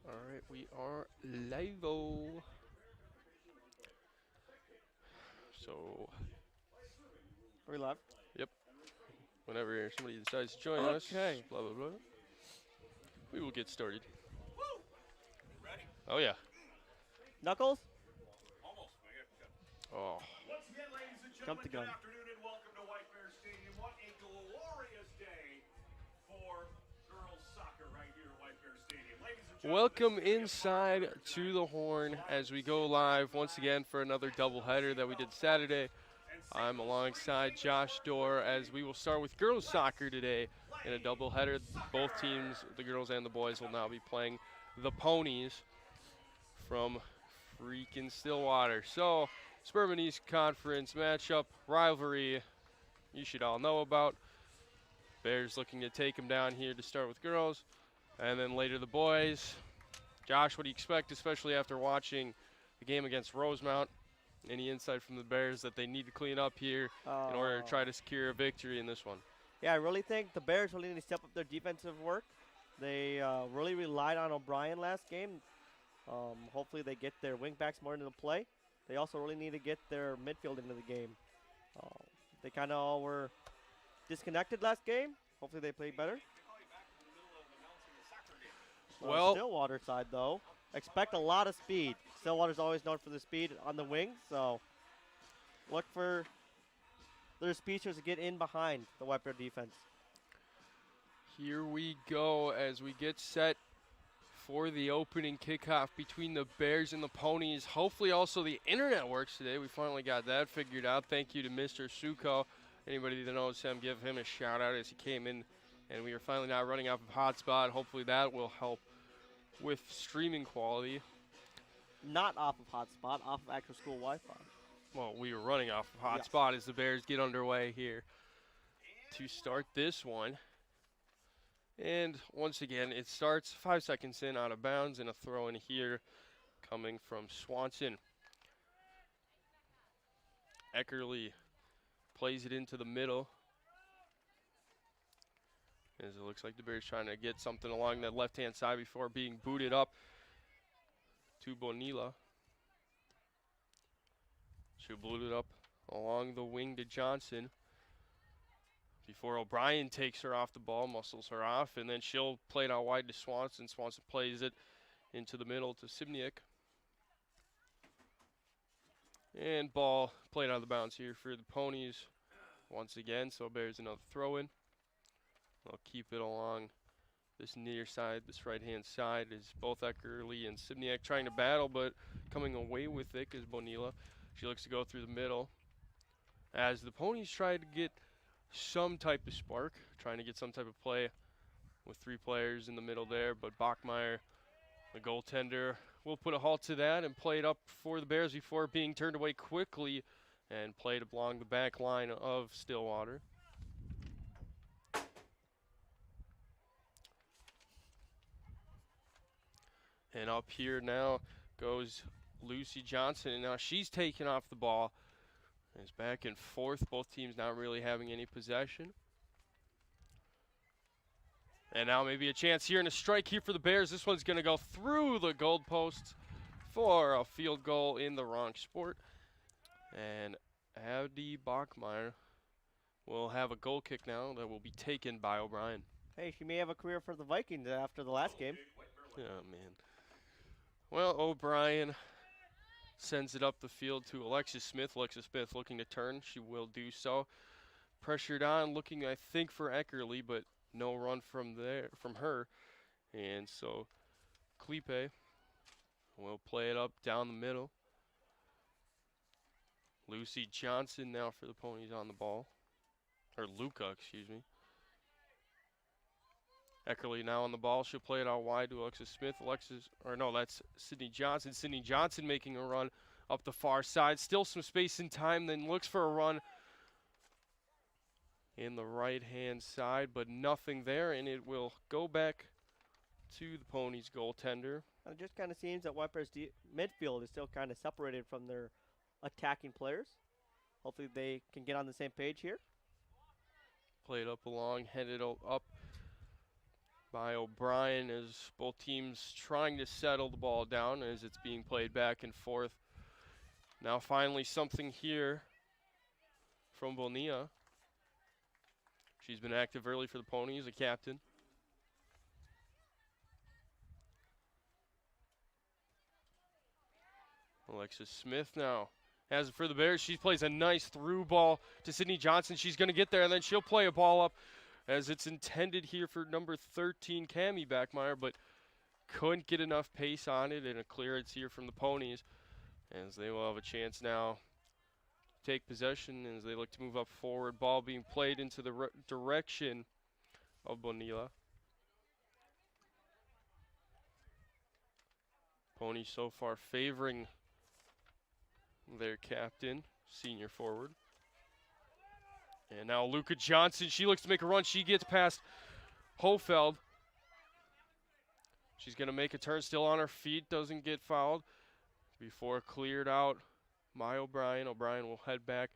All right, we are live. So, Are we live? yep, whenever somebody decides to join us, Okay. blah, blah, blah, we will get started. Oh, yeah. Knuckles? Oh, Once again, ladies and Jump gentlemen, the good gun. afternoon and welcome to White Bear Stadium. What a glorious day for girls soccer right here at White Bear Stadium. Ladies and gentlemen, this welcome is going to be a fun inside one to tonight. the Horn as we go live once again for another doubleheader that we did Saturday. And St. I'm Louis brings alongside English Josh Park to Dorr life as again. we will start with girls soccer today in a Play doubleheader. Both soccer! teams, the girls and the boys, will now be playing the Ponies from freaking Stillwater. So, Suburban East Conference matchup rivalry you should all know about. Bears looking to take them down here to start with girls, and then later the boys. Josh, what do you expect, especially after watching the game against Rosemount? Any insight from the Bears that they need to clean up here in order to Uh, try to secure a victory in this one? yeah, I really think the Bears really need to step up their defensive work. They really relied on O'Brien last game. Hopefully, they get their wingbacks more into the play. They also really need to get their midfield into the game. Uh, they kind of all were disconnected last game. Hopefully, they play better. Well, Stillwater side, though, expect a lot of speed. Stillwater's always known for the speed on the wings, so look for their speedsters to get in behind the White Bear defense. here we go as we get set for the opening kickoff between the Bears and the Ponies. Hopefully, also the internet works today. We finally got that figured out. Thank you to Mr. Suko. Anybody that knows him, give him a shout out as he came in, and we are finally not running off of hotspot. Hopefully, that will help with streaming quality. Not off of hotspot, off of actual school Wi-Fi. Well, we are running off of Yes. hotspot as the Bears get underway here to start this one. And once again, it starts 5 seconds in, out of bounds, and a throw in here coming from Swanson. Eckerly plays it into the middle. As it looks like the Bears trying to get something along that left-hand side before being booted up to Bonilla. She'll boot it up along the wing to Johnson. Before O'Brien takes her off the ball, muscles her off, and then she'll play it out wide to Swanson. Swanson plays it into the middle to Sibniak. And ball played out of the bounds here for the Ponies once again, so Bears another throw in. They'll keep it along this near side, this right-hand side, is both Eckerly and Sibniak trying to battle, but coming away with it is Bonilla. She looks to go through the middle. As the Ponies try to get some type of spark, trying to get some type of play with three players in the middle there, but Bachmeyer, the goaltender, will put a halt to that and play it up for the Bears before being turned away quickly and played along the back line of Stillwater. And up here now goes Lucy Johnson, and now she's taking off the ball. It's back and forth, both teams not really having any possession. And now maybe a chance here and a strike here for the Bears. This one's going to go through the goalposts for a field goal in the wrong sport. And Abdi Bachmeyer will have a goal kick now that will be taken by O'Brien. Hey, she may have a career for the Vikings after the last game. Oh, man. Well, O'Brien sends it up the field to Alexis Smith. Alexis Smith looking to turn. She will do so. Pressured on, looking, I think, for Eckerly, but no run from her. And so Klipe will play it up down the middle. Lucy Johnson now for the Ponies on the ball. Or Luca, excuse me. Eckerly now on the ball. She'll play it out wide to Alexis Smith. That's Sydney Johnson. Sydney Johnson making a run up the far side. Still some space and time, then looks for a run in the right-hand side, but nothing there, and it will go back to the Ponies goaltender. It just kind of seems that White Bear's midfield is still kind of separated from their attacking players. Hopefully they can get on the same page here. Played up along, headed up by O'Brien as both teams trying to settle the ball down as it's being played back and forth. Now finally something here from Bonilla. She's been active early for the Ponies, a captain. Alexis Smith now has it for the Bears. She plays a nice through ball to Sydney Johnson. She's going to get there, and then she'll play a ball up as it's intended here for number 13, Cammie Backmeyer, but couldn't get enough pace on it, and a clearance here from the Ponies as they will have a chance now to take possession as they look to move up forward. Ball being played into the direction of Bonilla. Ponies so far favoring their captain, senior forward. And now Luca Johnson, she looks to make a run. She gets past Hofeld. She's going to make a turn, still on her feet, doesn't get fouled. Before cleared out by O'Brien. O'Brien will head back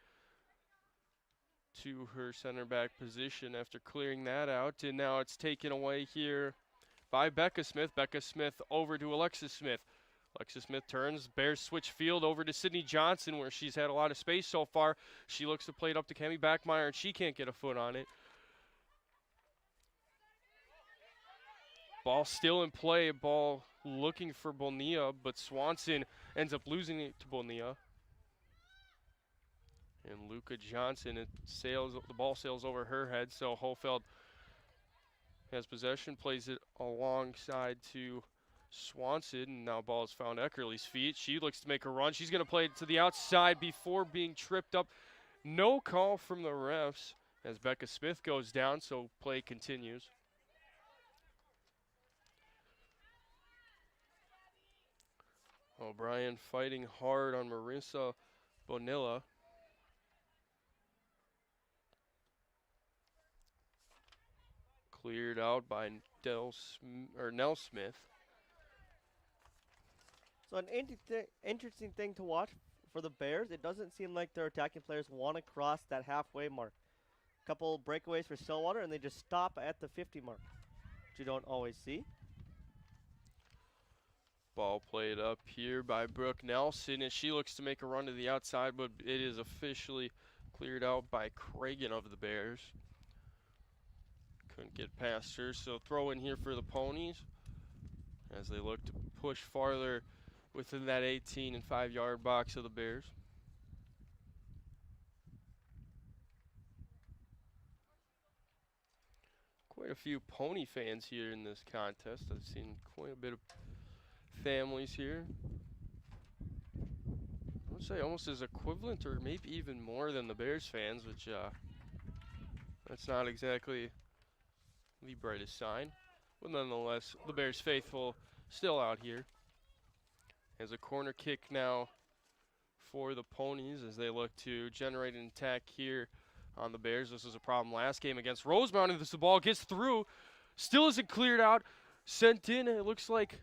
to her center back position after clearing that out. And now it's taken away here by Becca Smith. Becca Smith over to Alexis Smith. Alexis Smith turns, Bears switch field over to Sydney Johnson where she's had a lot of space so far. She looks to play it up to Cammie Backmeyer and she can't get a foot on it. Ball still in play, ball looking for Bonilla, but Swanson ends up losing it to Bonilla. And Luca Johnson, the ball sails over her head, so Hofeld has possession, plays it alongside to Swanson, and now ball is found at Eckerly's feet. She looks to make a run. She's going to play it to the outside before being tripped up. No call from the refs as Becca Smith goes down, so play continues. O'Brien fighting hard on Marissa Bonilla. Cleared out by Nell Smith. So an interesting thing to watch for the Bears. It doesn't seem like their attacking players want to cross that halfway mark. Couple breakaways for Stillwater, and they just stop at the 50 mark, which you don't always see. Ball played up here by Brooke Nelson, and she looks to make a run to the outside, but it is officially cleared out by Cragen of the Bears. Couldn't get past her, so throw in here for the Ponies as they look to push farther within that 18 and 5-yard box of the Bears. Quite a few Pony fans here in this contest. I've seen quite a bit of families here. I would say almost as equivalent or maybe even more than the Bears fans, which that's not exactly the brightest sign. But nonetheless, the Bears faithful still out here. As a corner kick now for the Ponies as they look to generate an attack here on the Bears. This was a problem last game against Rosemount, and the ball gets through. Still isn't cleared out. Sent in, it looks like,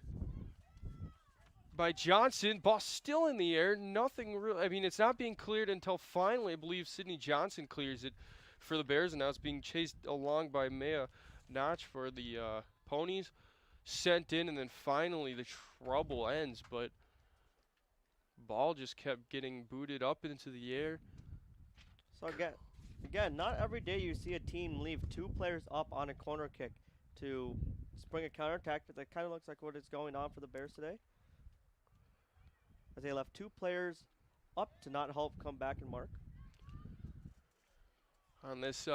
by Johnson. Ball still in the air. Nothing real. I mean, it's not being cleared until finally, I believe, Sydney Johnson clears it for the Bears, and now it's being chased along by Maya Notch for the Ponies. Sent in, and then finally the trouble ends, but ball just kept getting booted up into the air. So again, not every day you see a team leave two players up on a corner kick to spring a counterattack, but that kind of looks like what is going on for the Bears today. As they left two players up to not help come back and mark. On this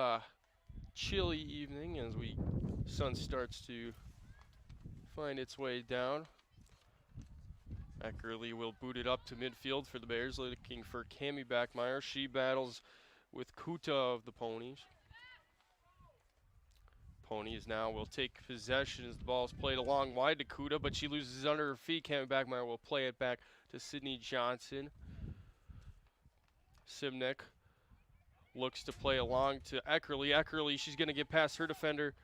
chilly evening as sun starts to find its way down. Eckerly will boot it up to midfield for the Bears, looking for Cammie Backmeyer. She battles with Kuta of the Ponies. Ponies now will take possession as the ball is played along wide to Kuta, but she loses under her feet. Cammie Backmeyer will play it back to Sydney Johnson. Simnick looks to play along to Eckerly. Eckerly, she's going to get past her defender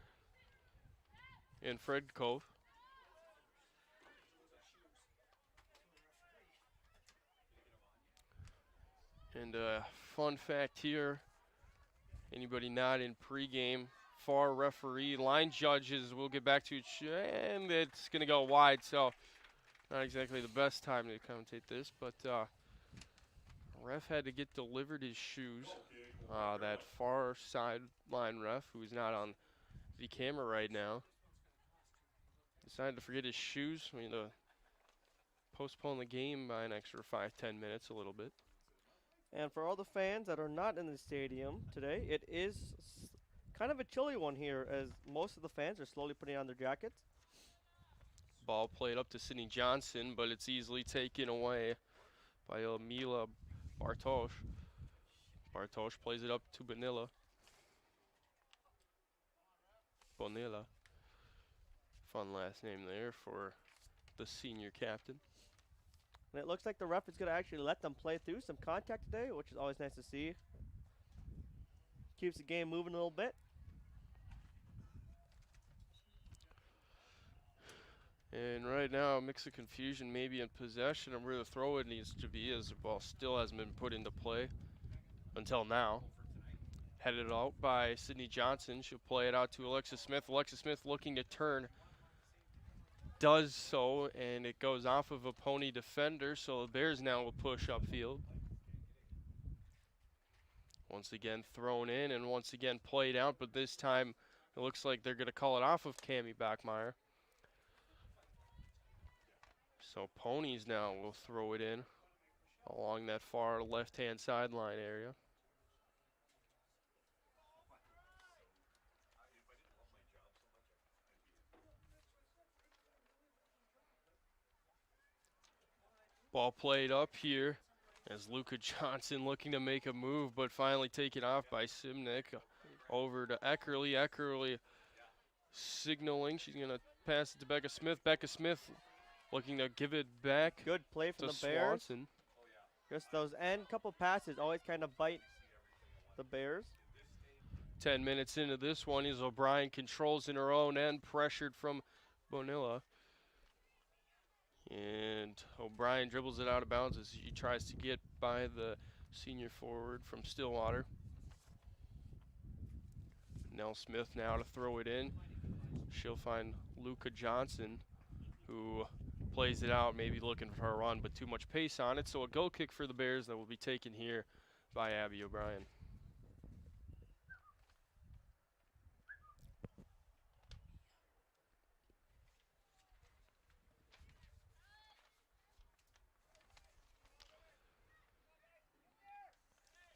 in Fred Cove. And fun fact here, anybody not in pregame, far referee. Line judges will get back to it, and it's going to go wide, so not exactly the best time to commentate this, but ref had to get delivered his shoes. That far sideline ref, who's not on the camera right now, decided to forget his shoes. I mean, to postpone the game by an extra 5-10 minutes, a little bit. And for all the fans that are not in the stadium today, it is kind of a chilly one here as most of the fans are slowly putting on their jackets. Ball played up to Sidney Johnson, but it's easily taken away by Mila Bartosz. Bartosz plays it up to Bonilla. Fun last name there for the senior captain. And it looks like the ref is going to actually let them play through some contact today, which is always nice to see. Keeps the game moving a little bit. And right now, a mix of confusion, maybe in possession of where the throw it needs to be, as the ball still hasn't been put into play until now. Headed out by Sidney Johnson. She'll play it out to Alexis Smith. Alexis Smith looking to turn. Does so, and it goes off of a Pony defender, so the Bears now will push upfield. Once again thrown in and once again played out, but this time it looks like they're going to call it off of Cammie Bachmeyer. So Ponies now will throw it in along that far left-hand sideline area. Ball played up here as Luka Johnson looking to make a move, but finally taken off by Simnick. Over to Eckerly. Eckerly signaling. She's going to pass it to Becca Smith. Becca Smith looking to give it back. Good play from to the Bears. Swanson. Just those end couple passes always kind of bite the Bears. 10 minutes into this one as O'Brien controls in her own end, pressured from Bonilla. And O'Brien dribbles it out of bounds as he tries to get by the senior forward from Stillwater. Nell Smith now to throw it in. She'll find Luka Johnson, who plays it out, maybe looking for a run, but too much pace on it. So a goal kick for the Bears that will be taken here by Abby O'Brien.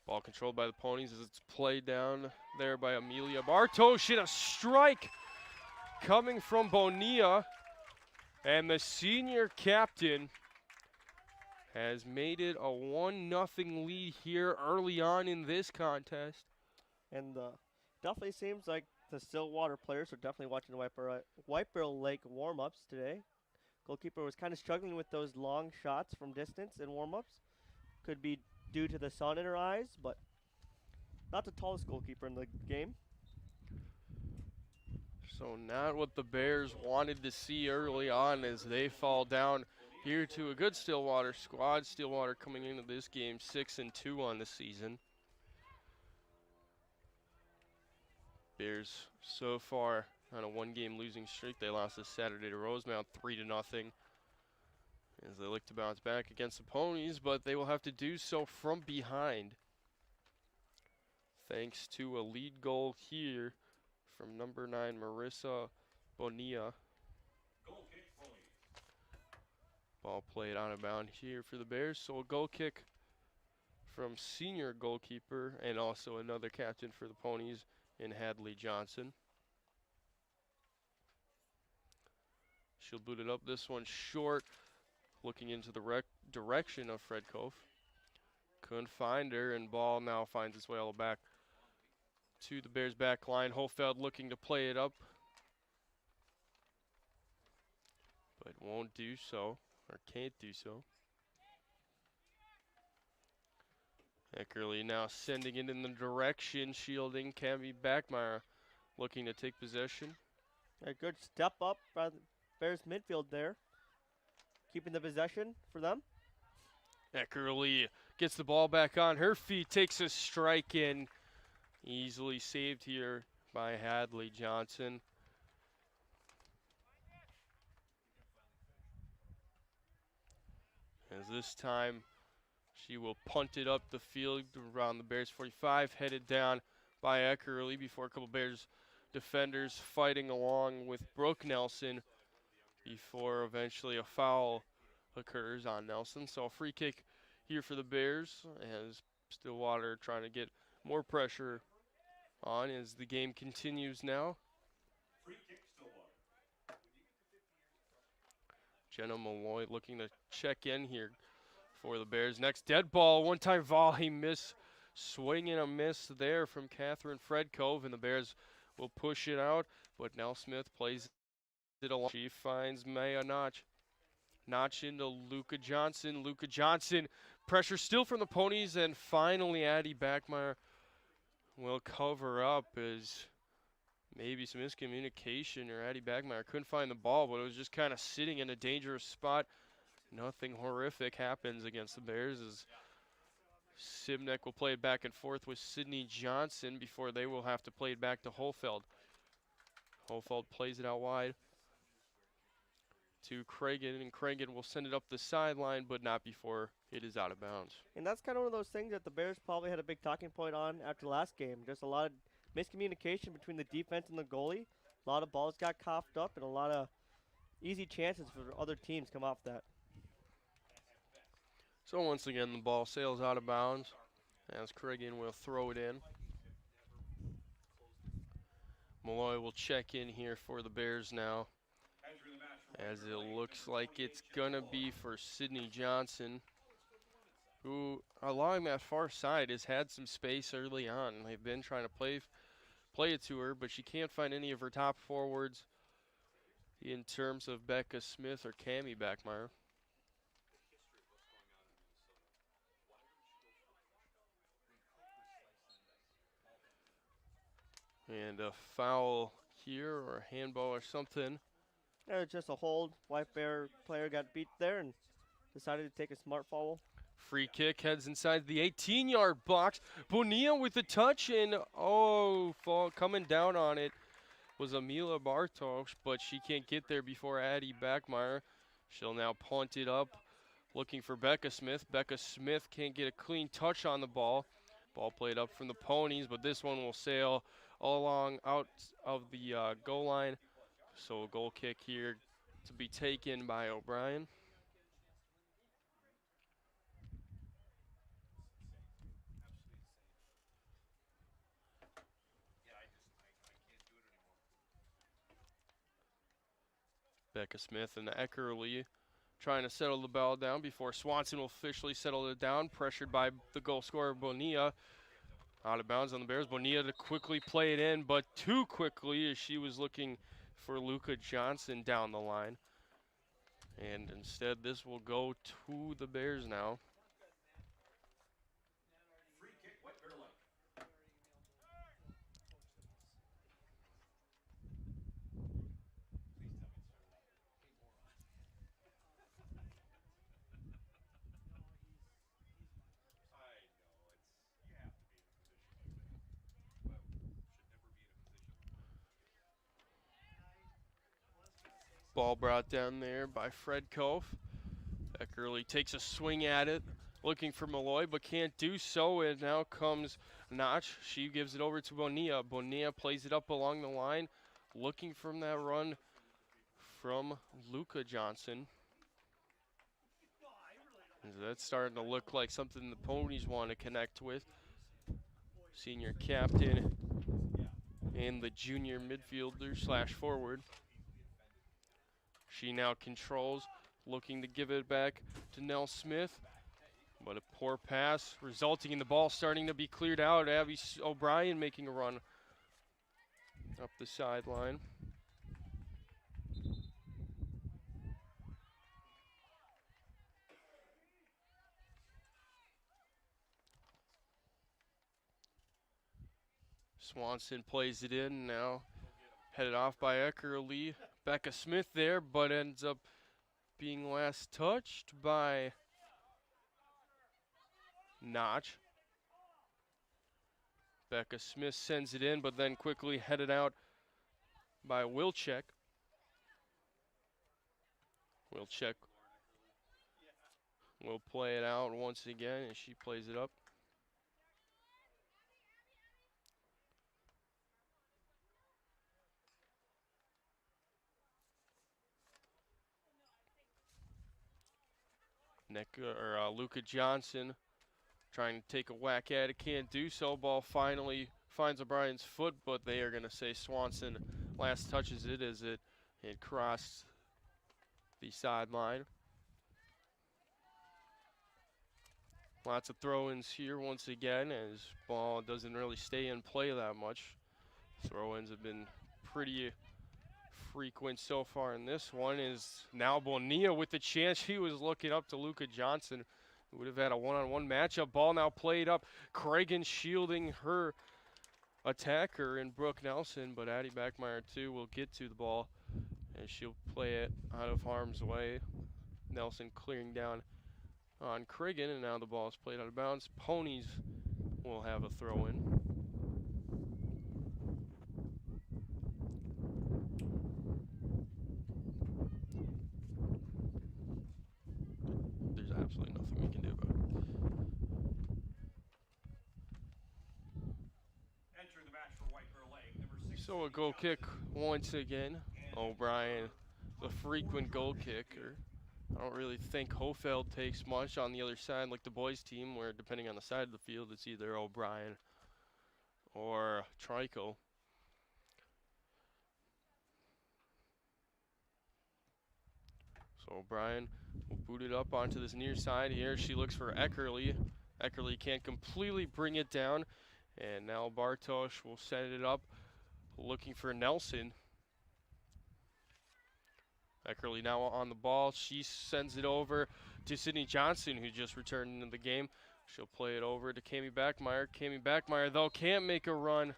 Ball controlled by the Ponies as it's played down there by Amelia Bartosz, and a strike coming from Bonilla. And the senior captain has made it a 1-0 lead here early on in this contest. And definitely seems like the Stillwater players are definitely watching the White Bear Lake warm-ups today. Goalkeeper was kind of struggling with those long shots from distance in warm-ups. Could be due to the sun in her eyes, but not the tallest goalkeeper in the game. So not what the Bears wanted to see early on as they fall down here to a good Stillwater squad. Stillwater coming into this game 6-2 on the season. Bears so far on a 1-game losing streak. They lost this Saturday to Rosemount 3-0. As they look to bounce back against the Ponies, but they will have to do so from behind. Thanks to a lead goal here from number 9, Marissa Bonilla. Ball played on and bound here for the Bears, so a goal kick from senior goalkeeper and also another captain for the Ponies in Hadley Johnson. She'll boot it up, this one short. Looking into the direction of Fred Cove. Couldn't find her, and ball now finds its way all back to the Bears back line. Holfeld looking to play it up, but won't do so, or can't do so. Eckerly now sending it in the direction, shielding Cammie Bachmeyer, looking to take possession. A good step up by the Bears midfield there. Keeping the possession for them. Eckerly gets the ball back on her feet, takes a strike in. Easily saved here by Hadley Johnson. As this time she will punt it up the field around the Bears 45, headed down by Eckerly before a couple Bears defenders fighting along with Brooke Nelson before eventually a foul occurs on Nelson. So a free kick here for the Bears as Stillwater trying to get more pressure on as the game continues now. Free kick, Stillwater. Jenna Malloy looking to check in here for the Bears. Next dead ball, one-time volley miss, swing and a miss there from Catherine Fredkove, and the Bears will push it out, but now Smith plays it along. She finds Maya Notch. Notch into Luca Johnson. Luca Johnson, pressure still from the Ponies, and finally Addie Backmeyer will cover up as maybe some miscommunication, or Addie Backmeyer couldn't find the ball, but it was just kind of sitting in a dangerous spot. Nothing horrific happens against the Bears as Sibnick will play it back and forth with Sydney Johnson before they will have to play it back to Holfeld. Holfeld plays it out wide to Cragen, and Cragen will send it up the sideline, but not before it is out of bounds. And that's kind of one of those things that the Bears probably had a big talking point on after the last game. Just a lot of miscommunication between the defense and the goalie. A lot of balls got coughed up and a lot of easy chances for other teams come off that. So once again, the ball sails out of bounds as Cragen will throw it in. Malloy will check in here for the Bears now, as it looks like it's going to be for Sydney Johnson, who along that far side has had some space early on. They've been trying to play it to her, but she can't find any of her top forwards in terms of Becca Smith or Cammie Backmeyer. And a foul here, or a handball or something. It was just a hold. White Bear player got beat there and decided to take a smart foul. Free kick heads inside the 18-yard box. Bonilla with the touch, and coming down on it was Amila Bartosz, but she can't get there before Addie Backmeyer. She'll now punt it up, looking for Becca Smith. Becca Smith can't get a clean touch on the ball. Ball played up from the Ponies, but this one will sail all along out of the goal line. So a goal kick here to be taken by O'Brien. Becca Smith and Eckerly trying to settle the ball down before Swanson will officially settle it down, pressured by the goal scorer Bonilla. Out of bounds on the Bears. Bonilla to quickly play it in, but too quickly as she was looking for Luca Johnson down the line. And instead, this will go to the Bears now. Free kick, White Bear line. Ball brought down there by Fredkove. Eckerly takes a swing at it, looking for Malloy, but can't do so, and now comes Notch. She gives it over to Bonilla. Bonilla plays it up along the line, looking from that run from Luca Johnson. And that's starting to look like something the Ponies want to connect with. Senior captain and the junior midfielder / forward. She now controls, looking to give it back to Nell Smith, but a poor pass resulting in the ball starting to be cleared out. Abby O'Brien making a run up the sideline. Swanson plays it in now, headed off by Eckerly. Becca Smith there, but ends up being last touched by Notch. Becca Smith sends it in, but then quickly headed out by Wilczek. Wilczek will play it out once again, and she plays it up. Luca Johnson trying to take a whack at it, can't do so. Ball finally finds O'Brien's foot, but they are going to say Swanson last touches it as it crossed the sideline. Lots of throw-ins here once again, as ball doesn't really stay in play that much. Throw-ins have been pretty frequent so far in this one. Is now Bonilla with the chance. He was looking up to Luca Johnson. Would have had a one-on-one matchup. Ball now played up. Cragen shielding her attacker in Brooke Nelson, but Addie Backmeyer too will get to the ball, and she'll play it out of harm's way. Nelson clearing down on Cragen, and now the ball is played out of bounds. Ponies will have a throw-in. There's absolutely nothing we can do about it. Enter the match for White Bear Lake, number 6. So a goal kick once again. O'Brien, the frequent goal kicker. I don't really think Hofeld takes much on the other side like the boys team, where depending on the side of the field, it's either O'Brien or Trico. So O'Brien will boot it up onto this near side here. She looks for Eckerly. Eckerly can't completely bring it down. And now Bartosz will set it up, looking for Nelson. Eckerly now on the ball. She sends it over to Sydney Johnson, who just returned into the game. She'll play it over to Cami Backmeyer. Cami Backmeyer, though, can't make a run.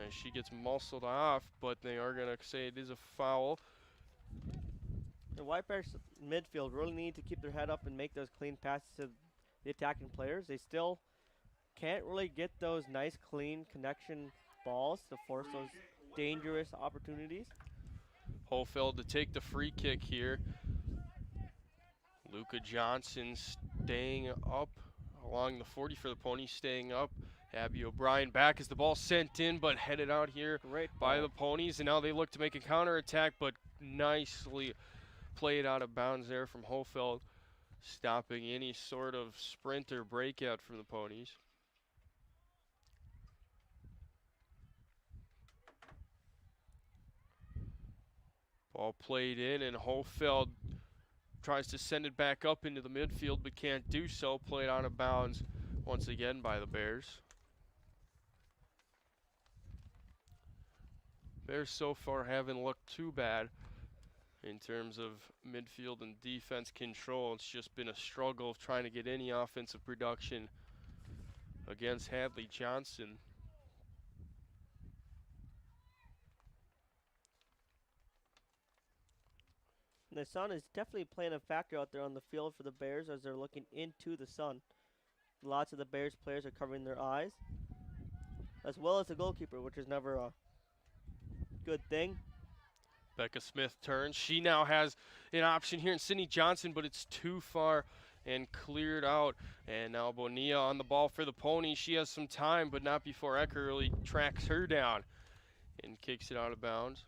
And she gets muscled off, but they are going to say it is a foul. The White Bears midfield really need to keep their head up and make those clean passes to the attacking players. They still can't really get those nice, clean connection balls to force those dangerous opportunities. Hofeld to take the free kick here. Luca Johnson staying up along the 40 for the Ponies, staying up. Abby O'Brien back as the ball sent in, but headed out here by the Ponies. And now they look to make a counterattack, but nicely played out of bounds there from Hofeld, stopping any sort of sprint or breakout from the Ponies. Ball played in, and Hofeld tries to send it back up into the midfield, but can't do so. Played out of bounds once again by the Bears. Bears so far haven't looked too bad in terms of midfield and defense control. It's just been a struggle of trying to get any offensive production against Hadley Johnson. The sun is definitely playing a factor out there on the field for the Bears as they're looking into the sun. Lots of the Bears players are covering their eyes, as well as the goalkeeper, which is never a good thing. Becca Smith turns. She now has an option here in Sydney Johnson, but it's too far and cleared out. And now Bonilla on the ball for the Ponies. She has some time, but not before Eckerly tracks her down and kicks it out of bounds.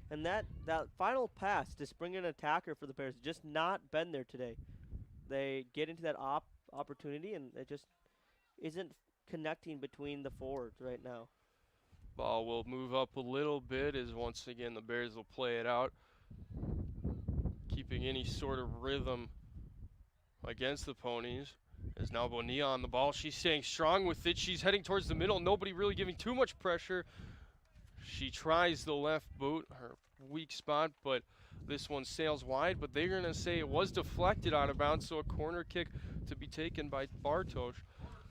And that final pass to spring an attacker for the Bears just not been there today. They get into that opportunity, and it just isn't connecting between the forwards right now. Ball will move up a little bit as once again the Bears will play it out, keeping any sort of rhythm against the Ponies. As now Bonilla on the ball. She's staying strong with it. She's heading towards the middle. Nobody really giving too much pressure. She tries the left boot, her weak spot, but this one sails wide. But they're going to say it was deflected out of bounds, so a corner kick to be taken by Bartosz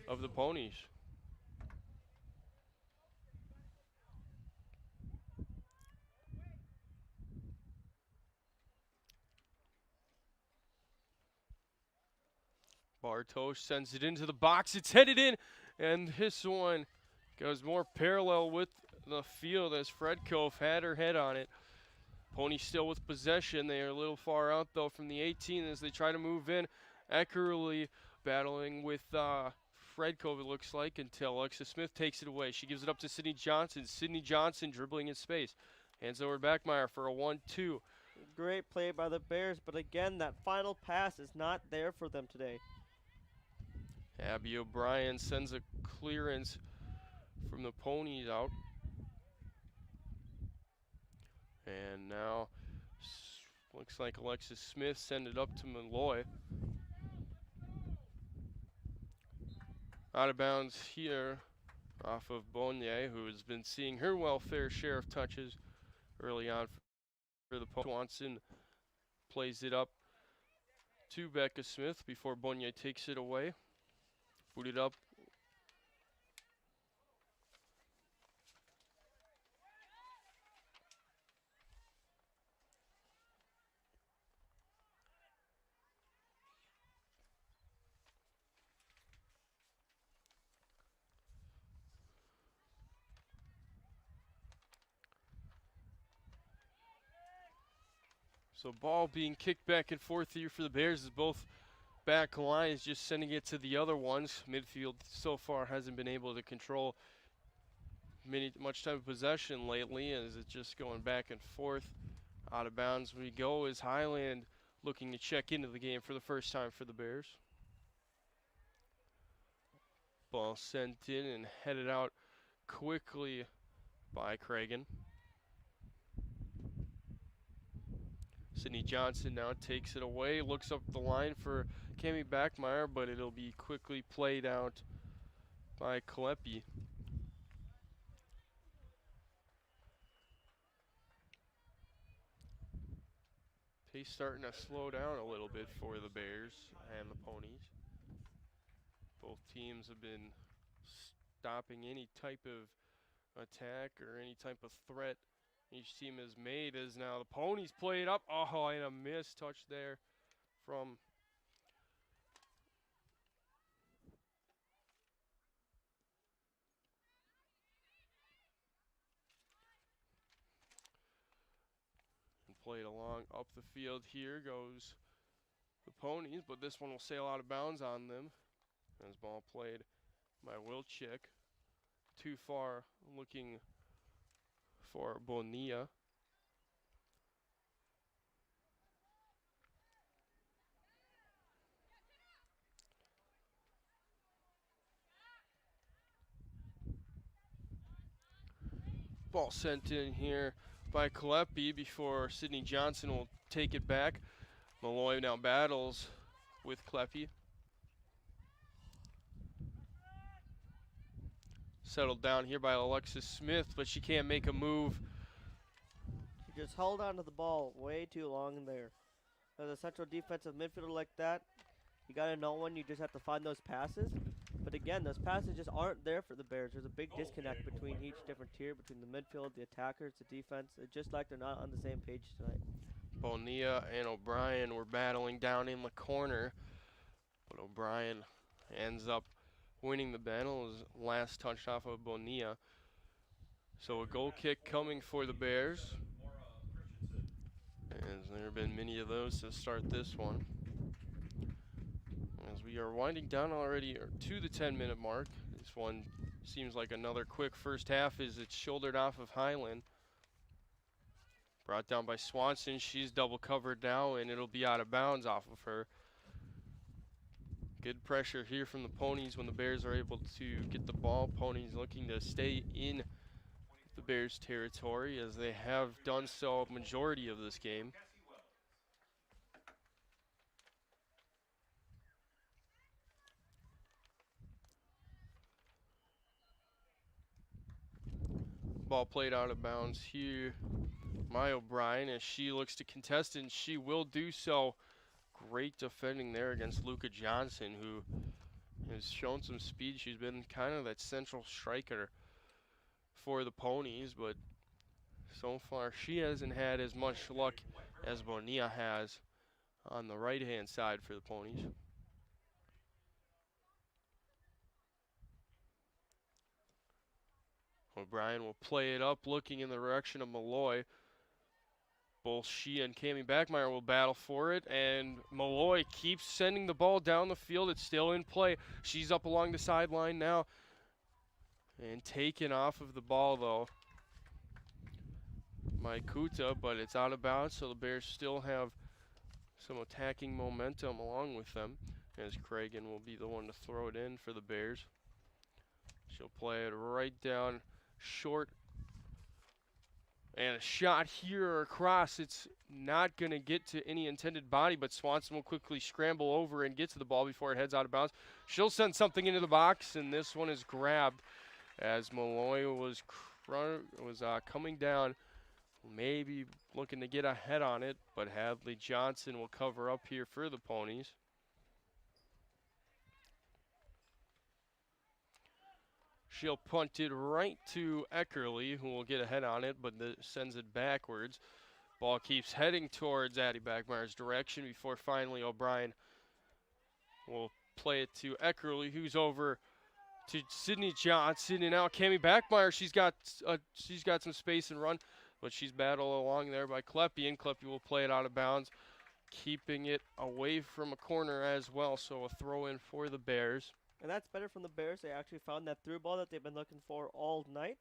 of the Ponies. Bartosz sends it into the box. It's headed in, And this one goes more parallel with the field as Fred Cove had her head on it. Ponies still with possession. They are a little far out though from the 18 as they try to move in. Eckerly battling with Fred Cove, it looks like, until Alexis Smith takes it away. She gives it up to Sydney Johnson. Sydney Johnson dribbling in space. Hands over to Backmeyer for a 1-2. Great play by the Bears, but again, that final pass is not there for them today. Abby O'Brien sends a clearance from the Ponies out. And now looks like Alexis Smith send it up to Malloy. Out of bounds here off of Bonnier, who has been seeing her fair share of touches early on for the Ponies. Swanson plays it up to Becca Smith before Bonnier takes it away. Booted up. So ball being kicked back and forth here for the Bears as both back lines just sending it to the other ones. Midfield so far hasn't been able to control much time of possession lately as it's just going back and forth. Out of bounds we go as Highland looking to check into the game for the first time for the Bears. Ball sent in and headed out quickly by Cragen. Sydney Johnson now takes it away, looks up the line for Cami Backmeyer, but it'll be quickly played out by Kalepi. Pace starting to slow down a little bit for the Bears and the Ponies. Both teams have been stopping any type of attack or any type of threat each team has made. As now the Ponies play it up. Oh, and a missed touch there from and played along up the field. Here goes the Ponies, but this one will sail out of bounds on them. As ball played by Wilczek. Too far looking for Bonilla. Ball sent in here by Kalepi before Sydney Johnson will take it back. Malloy now battles with Kalepi. Settled down here by Alexis Smith, but she can't make a move. She just held on to the ball way too long in there. As a central defensive midfielder like that, you got to know when you just have to find those passes. But again, those passes just aren't there for the Bears. There's a big disconnect between each different tier, between the midfield, the attackers, the defense. It's just like they're not on the same page tonight. Bonilla and O'Brien were battling down in the corner, but O'Brien ends up winning the battle. His last touch off of Bonilla. So a goal kick coming for the Bears. As there have been many of those to start this one. As we are winding down already to the 10-minute mark. This one seems like another quick first half as it's shouldered off of Highland. Brought down by Swanson. She's double covered now and it'll be out of bounds off of her. Good pressure here from the Ponies when the Bears are able to get the ball. Ponies looking to stay in the Bears territory as they have done so majority of this game. Ball played out of bounds here. Maya O'Brien as she looks to contest and she will do so. Great defending there against Luca Johnson, who has shown some speed. She's been kind of that central striker for the Ponies, but so far she hasn't had as much luck as Bonilla has on the right-hand side for the Ponies. O'Brien will play it up, looking in the direction of Malloy. Both she and Cami Backmeyer will battle for it, and Malloy keeps sending the ball down the field. It's still in play. She's up along the sideline now and taken off of the ball, though, by Kuta, but it's out of bounds, so the Bears still have some attacking momentum along with them, as Cragen will be the one to throw it in for the Bears. She'll play it right down short. And a shot here across. It's not going to get to any intended body, but Swanson will quickly scramble over and get to the ball before it heads out of bounds. She'll send something into the box, and this one is grabbed as Malloy was coming down, maybe looking to get a head on it, but Hadley Johnson will cover up here for the Ponies. She'll punt it right to Eckerly, who will get a head on it, but sends it backwards. Ball keeps heading towards Addie Backmeyer's direction before finally O'Brien will play it to Eckerly, who's over to Sydney Johnson, and now Cami Backmeyer. She's got some space and run, but she's battled along there by Kleppe, and Kleppe will play it out of bounds, keeping it away from a corner as well. So a throw in for the Bears. And that's better from the Bears. They actually found that through ball that they've been looking for all night.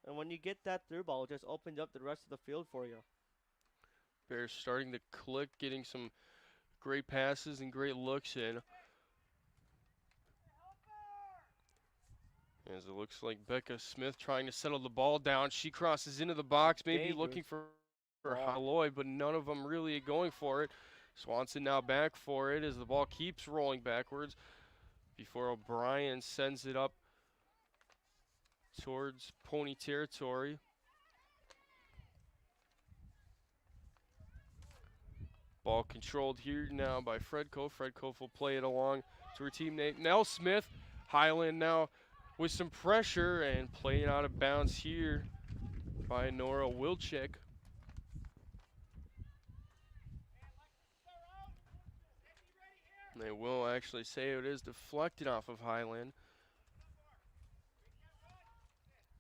And when you get that through ball, it just opens up the rest of the field for you. Bears starting to click, getting some great passes and great looks in. As it looks like Becca Smith trying to settle the ball down. She crosses into the box, maybe looking for Malloy, but none of them really going for it. Swanson now back for it as the ball keeps rolling backwards before O'Brien sends it up towards Pony territory. Ball controlled here now by Fredko. Fredko will play it along to her teammate Nell Smith. Highland now with some pressure and playing out of bounds here by Nora Wilczek. They will actually say it is deflected off of Highland.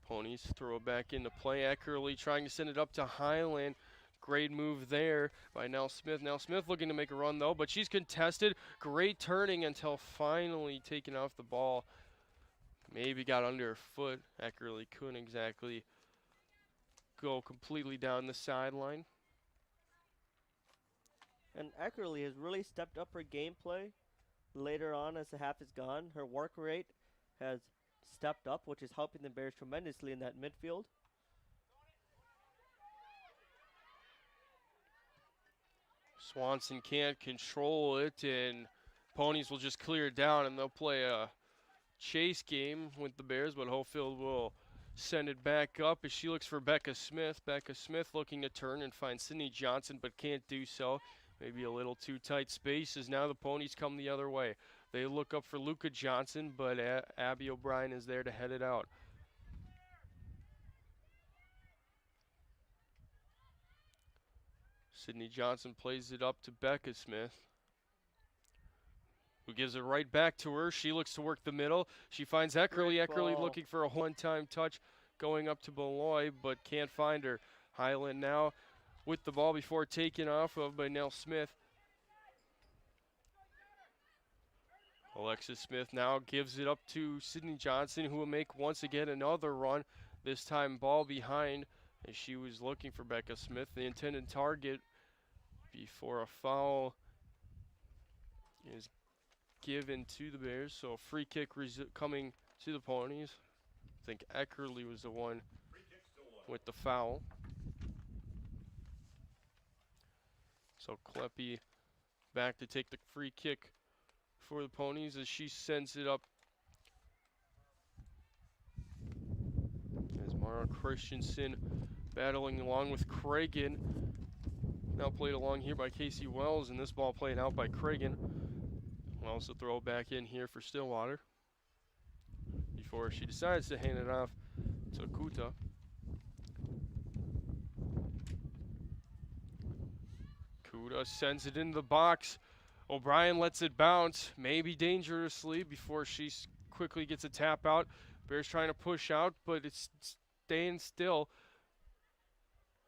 Ponies throw it back into play. Eckerly trying to send it up to Highland. Great move there by Nell Smith. Nell Smith looking to make a run though, but she's contested. Great turning until finally taking off the ball. Maybe got under her foot. Eckerly couldn't exactly go completely down the sideline. And Eckerly has really stepped up her gameplay later on as the half is gone. Her work rate has stepped up, which is helping the Bears tremendously in that midfield. Swanson can't control it, and Ponies will just clear it down, and they'll play a chase game with the Bears, but Hofield will send it back up as she looks for Becca Smith. Becca Smith looking to turn and find Sydney Johnson, but can't do so. Maybe a little too tight space as now the Ponies come the other way. They look up for Luca Johnson, but Abby O'Brien is there to head it out. Sydney Johnson plays it up to Becca Smith, who gives it right back to her. She looks to work the middle. She finds Eckerly. Eckerly looking for a one-time touch going up to Malloy, but can't find her. Highland now with the ball before taken off of by Nell Smith. Alexis Smith now gives it up to Sydney Johnson, who will make once again another run, this time ball behind, as she was looking for Becca Smith, the intended target, before a foul is given to the Bears. So a free kick coming to the Ponies. I think Eckerly was the one with the foul. So Kleppe back to take the free kick for the Ponies as she sends it up. As Mara Christensen battling along with Cragen. Now played along here by Casey Wells, and this ball played out by Cragen. Wells will throw it back in here for Stillwater before she decides to hand it off to Kuta. Kuta sends it into the box. O'Brien lets it bounce, maybe dangerously, before she quickly gets a tap out. Bears trying to push out, but it's staying still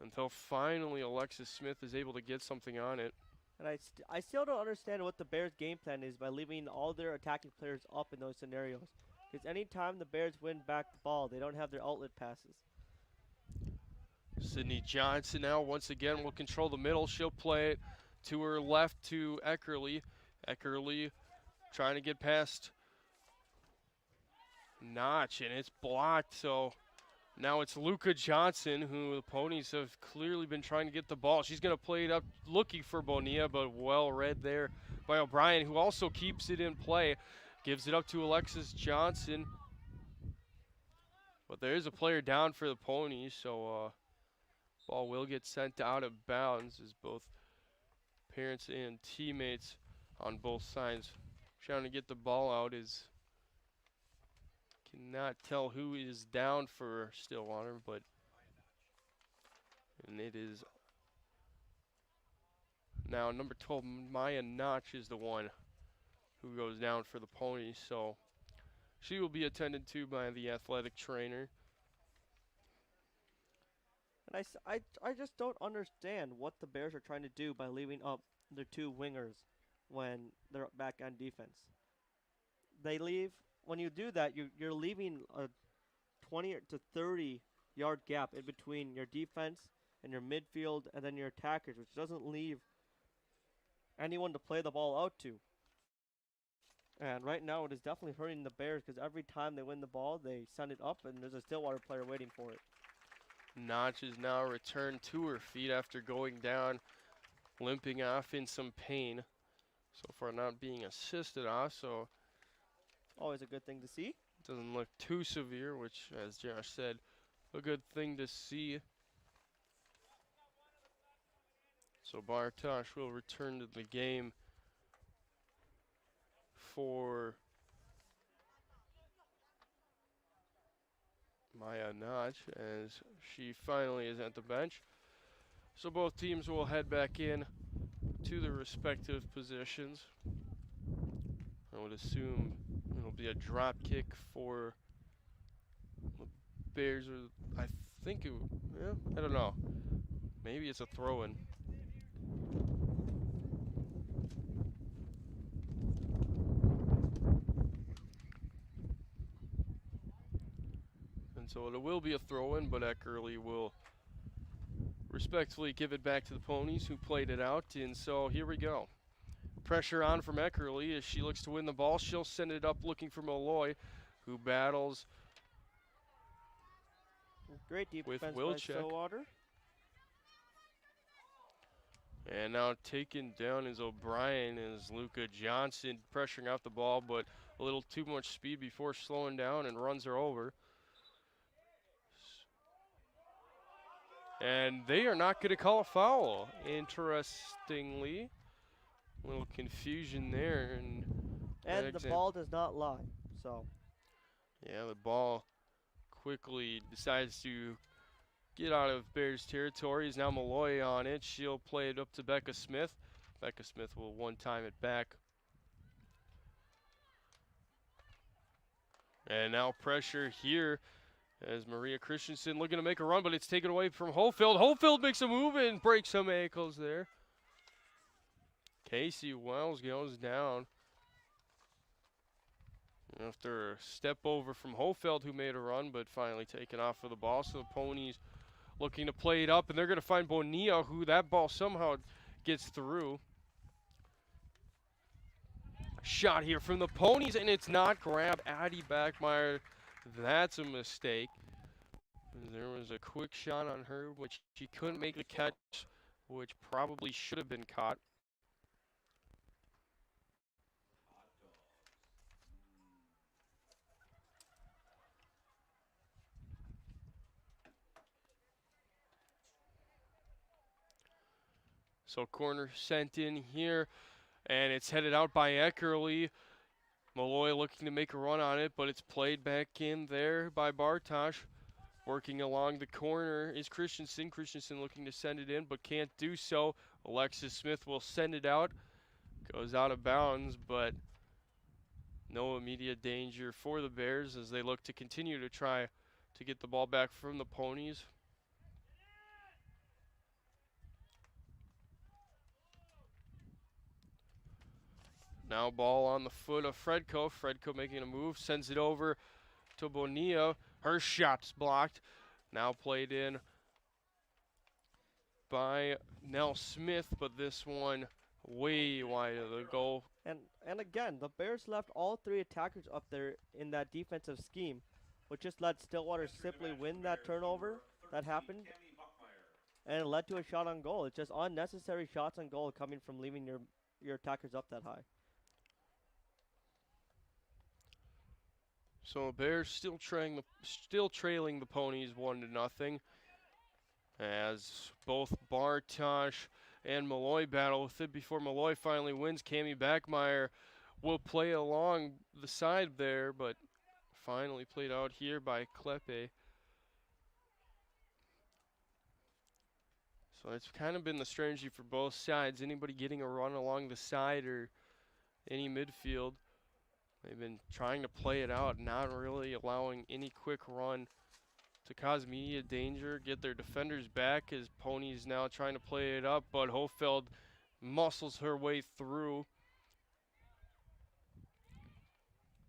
until finally Alexis Smith is able to get something on it. And I still don't understand what the Bears' game plan is by leaving all their attacking players up in those scenarios. Because anytime the Bears win back the ball, they don't have their outlet passes. Sydney Johnson now once again will control the middle. She'll play it to her left to Eckerly. Eckerly trying to get past Notch, and it's blocked. So now it's Luca Johnson, who the Ponies have clearly been trying to get the ball. She's going to play it up looking for Bonilla, but well read there by O'Brien, who also keeps it in play. Gives it up to Alexis Johnson. But there is a player down for the Ponies, so ball will get sent out of bounds as both parents and teammates on both sides trying to get the ball out. Cannot tell who is down for Stillwater, and it is now number 12, Maya Notch, is the one who goes down for the Ponies. So she will be attended to by the athletic trainer. And I just don't understand what the Bears are trying to do by leaving up their two wingers when they're back on defense. When you do that, you're leaving a 20 to 30 yard gap in between your defense and your midfield and then your attackers, which doesn't leave anyone to play the ball out to. And right now it is definitely hurting the Bears because every time they win the ball, they send it up and there's a Stillwater player waiting for it. Notch is now returned to her feet after going down, limping off in some pain. So far not being assisted off, so always a good thing to see. Doesn't look too severe, which, as Josh said, a good thing to see. So Bartosh will return to the game for Maya Notch as she finally is at the bench. So both teams will head back in to their respective positions. I would assume it'll be a drop kick for the Bears, or I think it, I don't know. Maybe it's a throw-in. And so it will be a throw-in, but Eckerly will respectfully give it back to the Ponies, who played it out. And so here we go. Pressure on from Eckerly as she looks to win the ball. She'll send it up looking for Malloy, who battles great defense with by Wilczek. Stillwater. And now taken down is O'Brien as Luca Johnson pressuring out the ball, but a little too much speed before slowing down and runs her over. And they are not going to call a foul, interestingly. A little confusion there. And the ball does not lie, so. Yeah, the ball quickly decides to get out of Bears territory. Is now Malloy on it. She'll play it up to Becca Smith. Becca Smith will one-time it back. And now pressure here as Maria Christensen looking to make a run, but it's taken away from Hofield. Hofield makes a move and breaks some ankles there. Casey Wells goes down after a step over from Hofield, who made a run, but finally taken off for the ball. So the Ponies looking to play it up, and they're going to find Bonilla, who that ball somehow gets through. Shot here from the Ponies, and it's not grabbed. Addie Backmeyer, that's a mistake. There was a quick shot on her, which she couldn't make the catch, which probably should have been caught. So corner sent in here, and it's headed out by Eckerly. Malloy looking to make a run on it, but it's played back in there by Bartosh. Working along the corner is Christensen. Christensen looking to send it in, but can't do so. Alexis Smith will send it out. Goes out of bounds, but No immediate danger for the Bears as they look to continue to try to get the ball back from the Ponies. Now ball on the foot of Fredko. Fredko making a move, sends it over to Bonilla. Her shot's blocked. Now played in by Nell Smith, but this one way wide of the goal. And again, the Bears left all three attackers up there in that defensive scheme, which just let Stillwater simply win that turnover that happened, and it led to a shot on goal. It's just unnecessary shots on goal coming from leaving your attackers up that high. So Bears still trailing the Ponies 1-0, as both Bartosh and Malloy battle with it before Malloy finally wins. Cami Backmeyer will play along the side there, but finally played out here by Klepe. So it's kind of been the strategy for both sides. Anybody getting a run along the side or any midfield, they've been trying to play it out, not really allowing any quick run to cause immediate danger, get their defenders back as Ponies now trying to play it up, but Hofeld muscles her way through.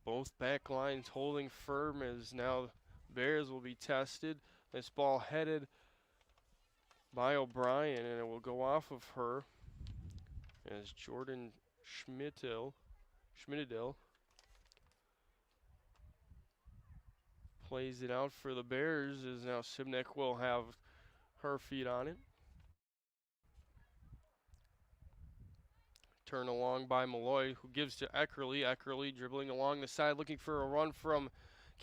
Both back lines holding firm as now Bears will be tested. This ball headed by O'Brien, and it will go off of her as Jordan Schmidl plays it out for the Bears, as now Sibnick will have her feet on it. Turn along by Malloy, who gives to Eckerly. Eckerly dribbling along the side, looking for a run from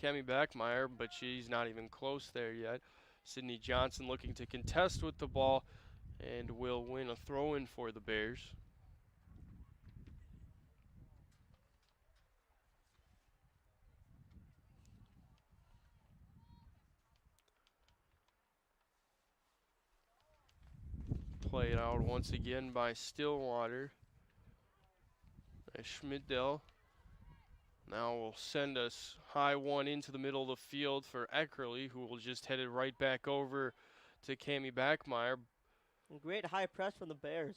Cami Backmeyer, but she's not even close there yet. Sydney Johnson looking to contest with the ball and will win a throw-in for the Bears. Played out once again by Stillwater. Schmidl now will send us high one into the middle of the field for Eckerly, who will just head it right back over to Cami Backmeyer. Great high press from the Bears.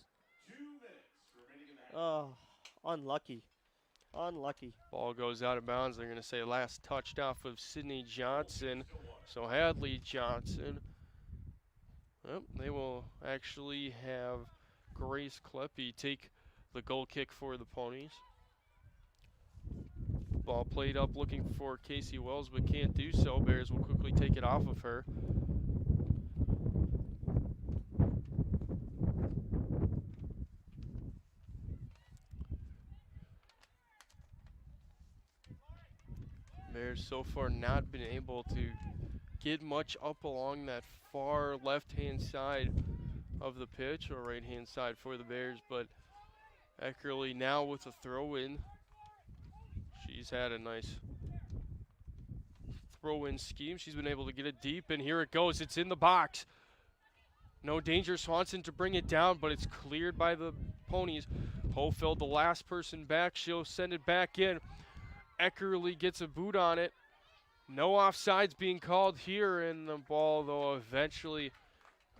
2 minutes remaining in the half. Oh, unlucky. Unlucky. Ball goes out of bounds. They're going to say last touched off of Sydney Johnson. So Hadley Johnson. Well, they will actually have Grace Kleppe take the goal kick for the Ponies. Ball played up looking for Casey Wells, but can't do so. Bears will quickly take it off of her. Bears so far not been able to get much up along that far left-hand side of the pitch, or right-hand side for the Bears, but Eckerly now with a throw-in. She's had a nice throw-in scheme. She's been able to get it deep, and here it goes. It's in the box. No danger, Swanson to bring it down, but it's cleared by the Ponies. Hofeld, the last person back. She'll send it back in. Eckerly gets a boot on it. No offsides being called here, and the ball, though, eventually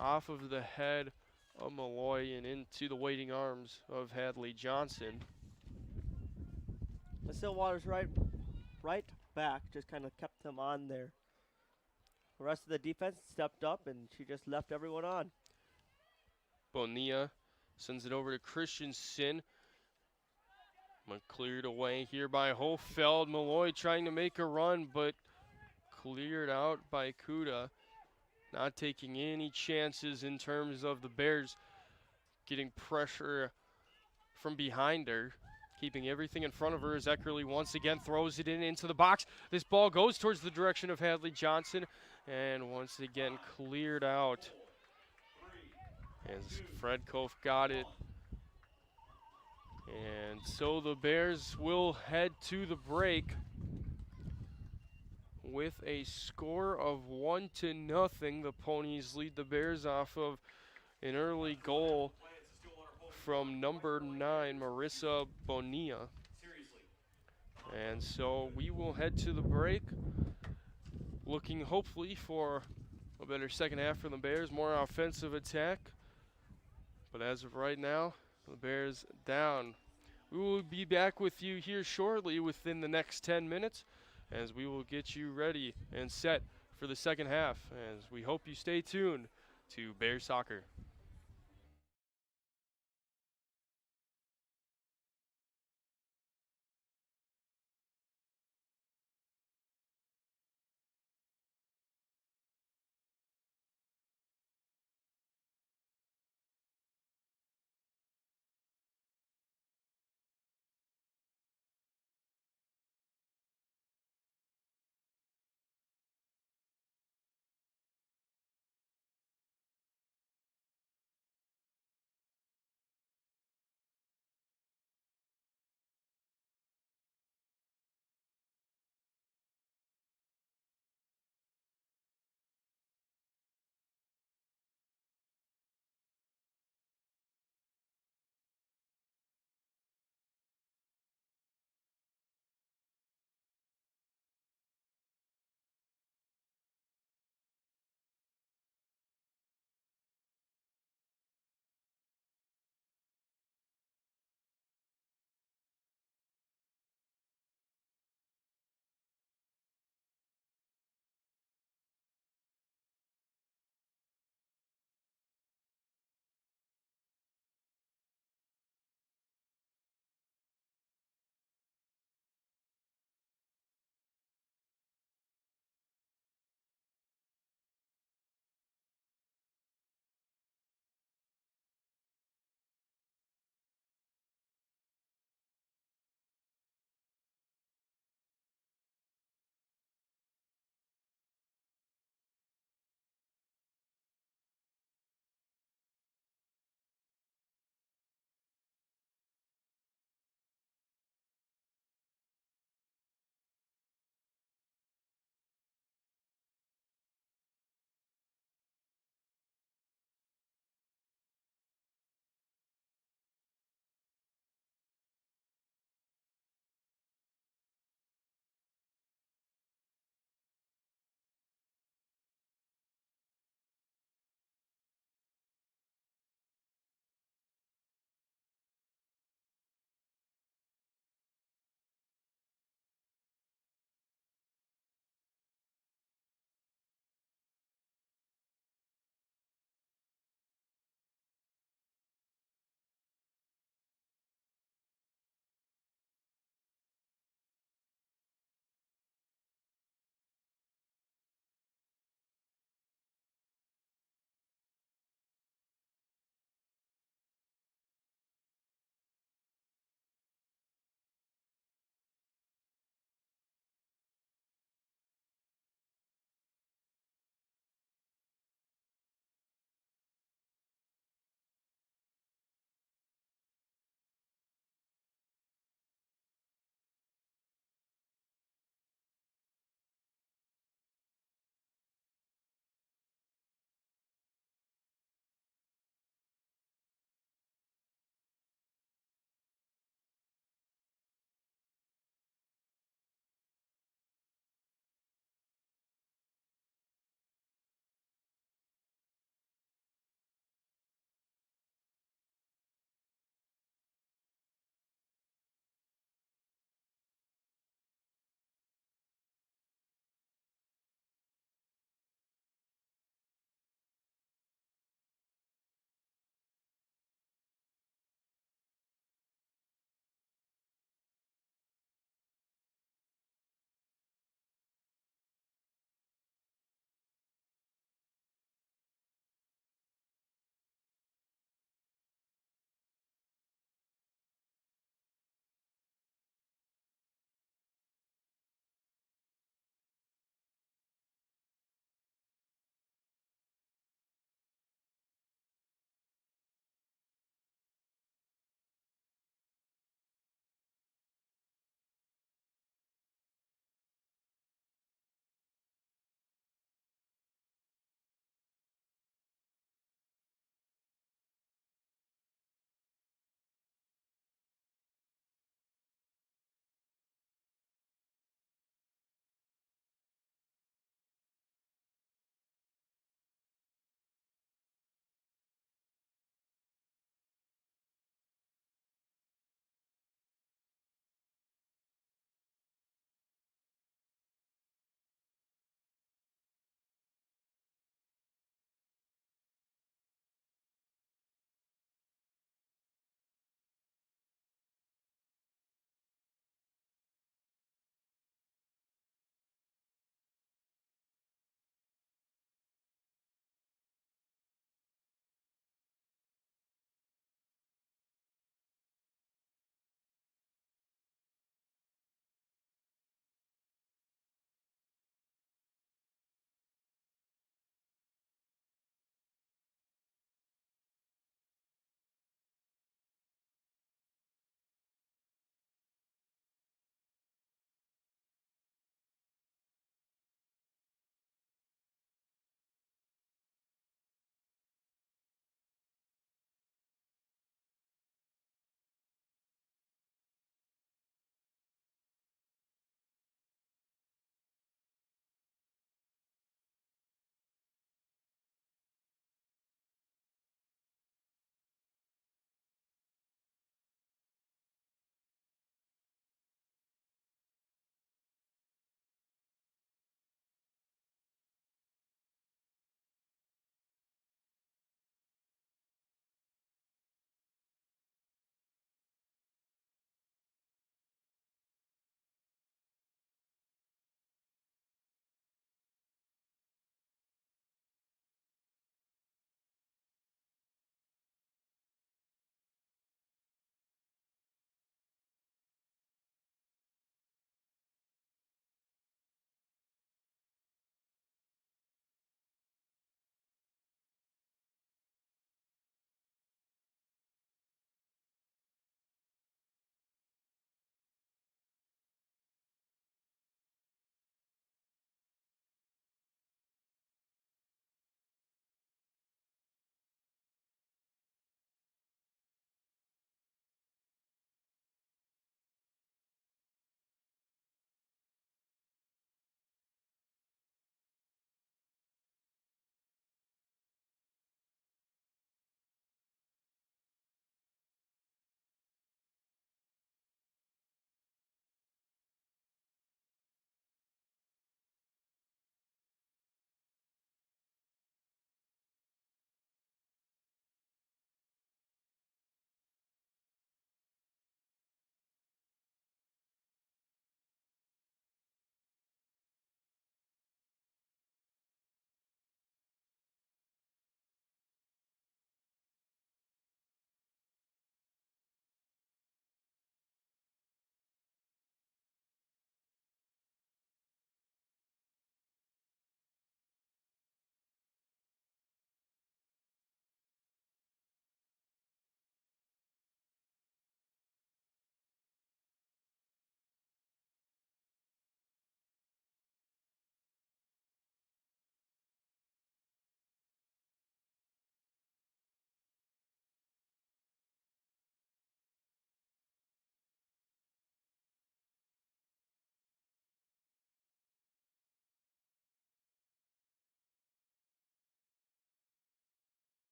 off of the head of Malloy and into the waiting arms of Hadley Johnson. The Stillwater's right back just kind of kept them on there. The rest of the defense stepped up, and she just left everyone on. Bonilla sends it over to Christensen. Cleared away here by Hofeld. Malloy trying to make a run, but cleared out by Kuda. Not taking any chances in terms of the Bears getting pressure from behind her. Keeping everything in front of her as Eckerly once again throws it into the box. This ball goes towards the direction of Hadley Johnson and once again cleared out as Fred Kof got it. And so the Bears will head to the break with a score of 1-0. The Ponies lead the Bears off of an early goal from number 9, Marissa Bonilla. And so we will head to the break, looking hopefully for a better second half for the Bears, more offensive attack. But as of right now, the Bears down. We will be back with you here shortly within the next 10 minutes as we will get you ready and set for the second half. As we hope you stay tuned to Bears Soccer.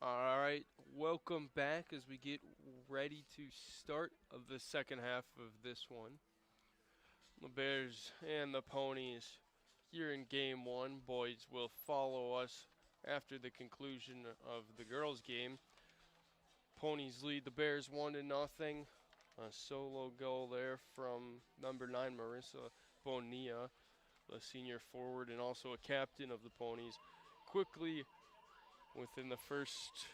All right, welcome back as we get ready to start of the second half of this one. The Bears and the Ponies here in game one. Boys will follow us after the conclusion of the girls' game. Ponies lead the Bears 1-0. A solo goal there from number 9, Marissa Bonilla, the senior forward and also a captain of the Ponies. Quickly, within the first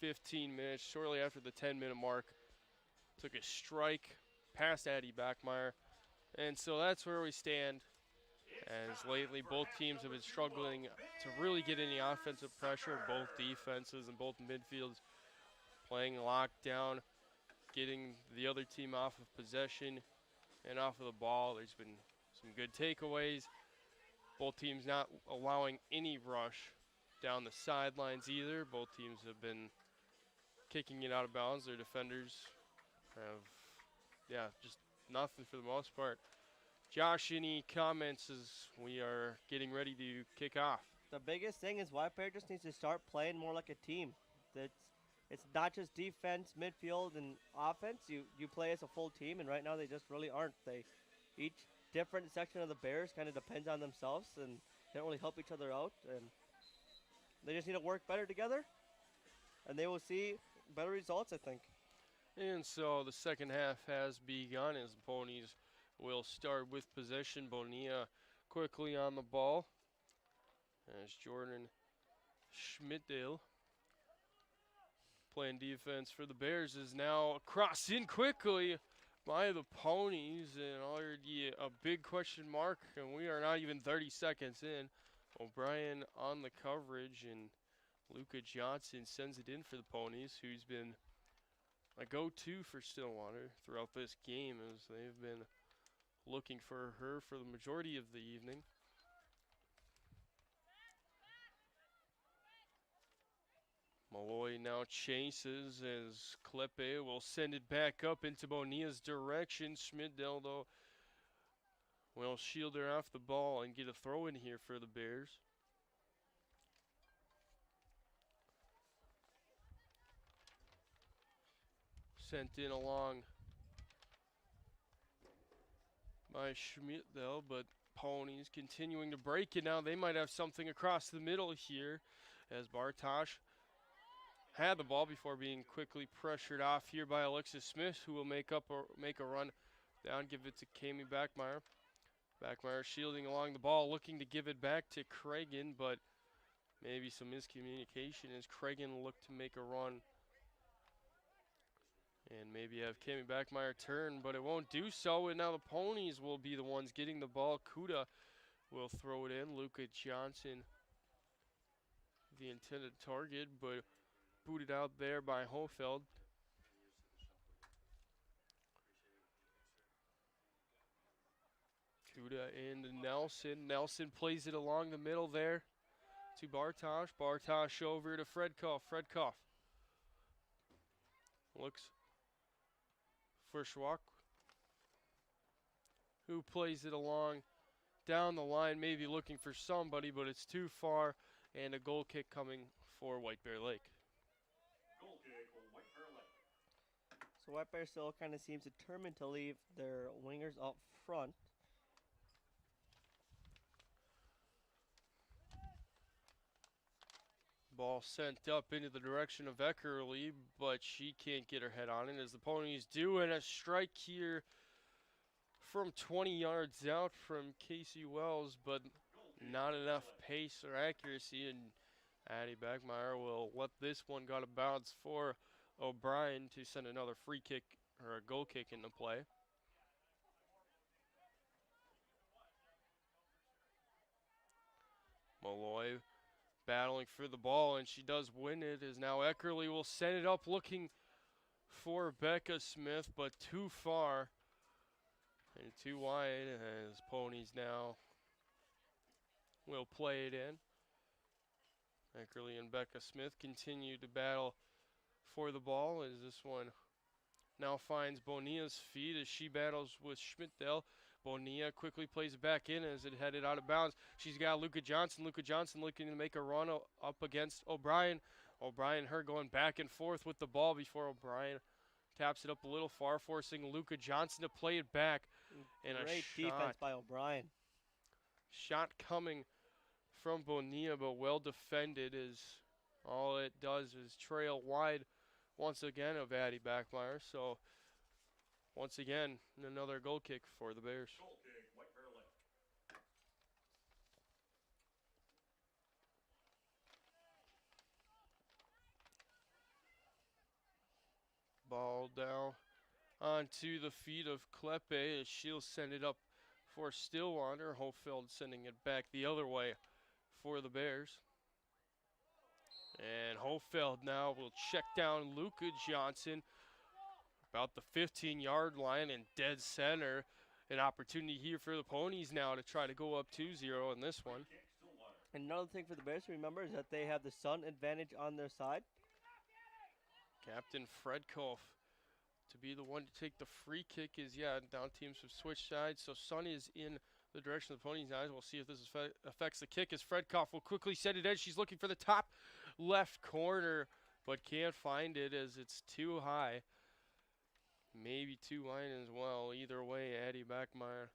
15 minutes, shortly after the 10-minute mark, took a strike past Addie Backmeyer. And so that's where we stand, as lately both teams have been struggling to really get any offensive pressure, both defenses and both midfields playing lockdown, getting the other team off of possession and off of the ball. There's been some good takeaways. Both teams not allowing any rush down the sidelines either. Both teams have been kicking it out of bounds. Their defenders have, just nothing for the most part. Josh, any comments as we are getting ready to kick off? The biggest thing is White Bear just needs to start playing more like a team. It's not just defense, midfield, and offense. You play as a full team, and right now they just really aren't. Each different section of the Bears kind of depends on themselves, and they don't really help each other out. And they just need to work better together, and they will see better results, I think. And so the second half has begun as the Ponies will start with possession. Bonilla quickly on the ball as Jordan Schmidtdale playing defense for the Bears is now crossed in quickly by the Ponies, and already a big question mark, and we are not even 30 seconds in. O'Brien on the coverage, and Luca Johnson sends it in for the Ponies, who's been a go-to for Stillwater throughout this game, as they've been looking for her for the majority of the evening. Malloy now chases as Klepe will send it back up into Bonilla's direction. Schmidtdale, though, will shield her off the ball and get a throw in here for the Bears. Sent in along by Schmidtdale, but Ponies continuing to break it now. They might have something across the middle here as Bartosh had the ball before being quickly pressured off here by Alexis Smith, who will make a run down, give it to Kami Backmeyer. Backmeyer shielding along the ball, looking to give it back to Cragen, but maybe some miscommunication as Cragen looked to make a run and maybe have Kami Backmeyer turn, but it won't do so, and now the Ponies will be the ones getting the ball. Kuda will throw it in. Luca Johnson, the intended target, but booted out there by Hofeld. Kuda and Nelson. Nelson plays it along the middle there to Bartosh. Bartosh over to Fredkoff. Fredkoff looks for Schwak, who plays it along down the line, maybe looking for somebody, but it's too far, and a goal kick coming for White Bear Lake. Goal kick for White Bear Lake. So White Bear still kind of seems determined to leave their wingers up front. Ball sent up into the direction of Eckerly, but she can't get her head on it as the Ponies do, and a strike here from 20 yards out from Casey Wells, but not enough pace or accuracy, and Addie Backmeyer will let this one go out of bounds for O'Brien to send another free kick or a goal kick into play. Malloy battling for the ball, and she does win it, as now Eckerly will send it up looking for Becca Smith, but too far and too wide, as Ponies now will play it in. Eckerly and Becca Smith continue to battle for the ball, as this one now finds Bonilla's feet as she battles with Schmidtdale. Bonilla quickly plays it back in as it headed out of bounds. She's got Luca Johnson. Luca Johnson looking to make a run up against O'Brien. O'Brien and her going back and forth with the ball before O'Brien taps it up a little far, forcing Luka Johnson to play it back. And Great a defense by O'Brien. shot coming from Bonilla, but well defended, as all it does is trail wide once again of Addie Backmeyer. So once again, another goal kick for the Bears. Goal kick, White Bear Lake. Ball down onto the feet of Klepe as she'll send it up for Stillwater. Hofeld sending it back the other way for the Bears. And Hofeld now will check down Luka Johnson about the 15-yard line in dead center. An opportunity here for the Ponies now to try to go up 2-0 in this one. And another thing for the Bears to remember is that they have the sun advantage on their side. Captain Fredkoff to be the one to take the free kick is, down teams have switched sides. So Sun is in the direction of the Ponies' eyes. We'll see if this affects the kick as Fredkoff will quickly send it in. She's looking for the top left corner, but can't find it as it's too high. Maybe too wide as well. Either way, Addie Backmeyer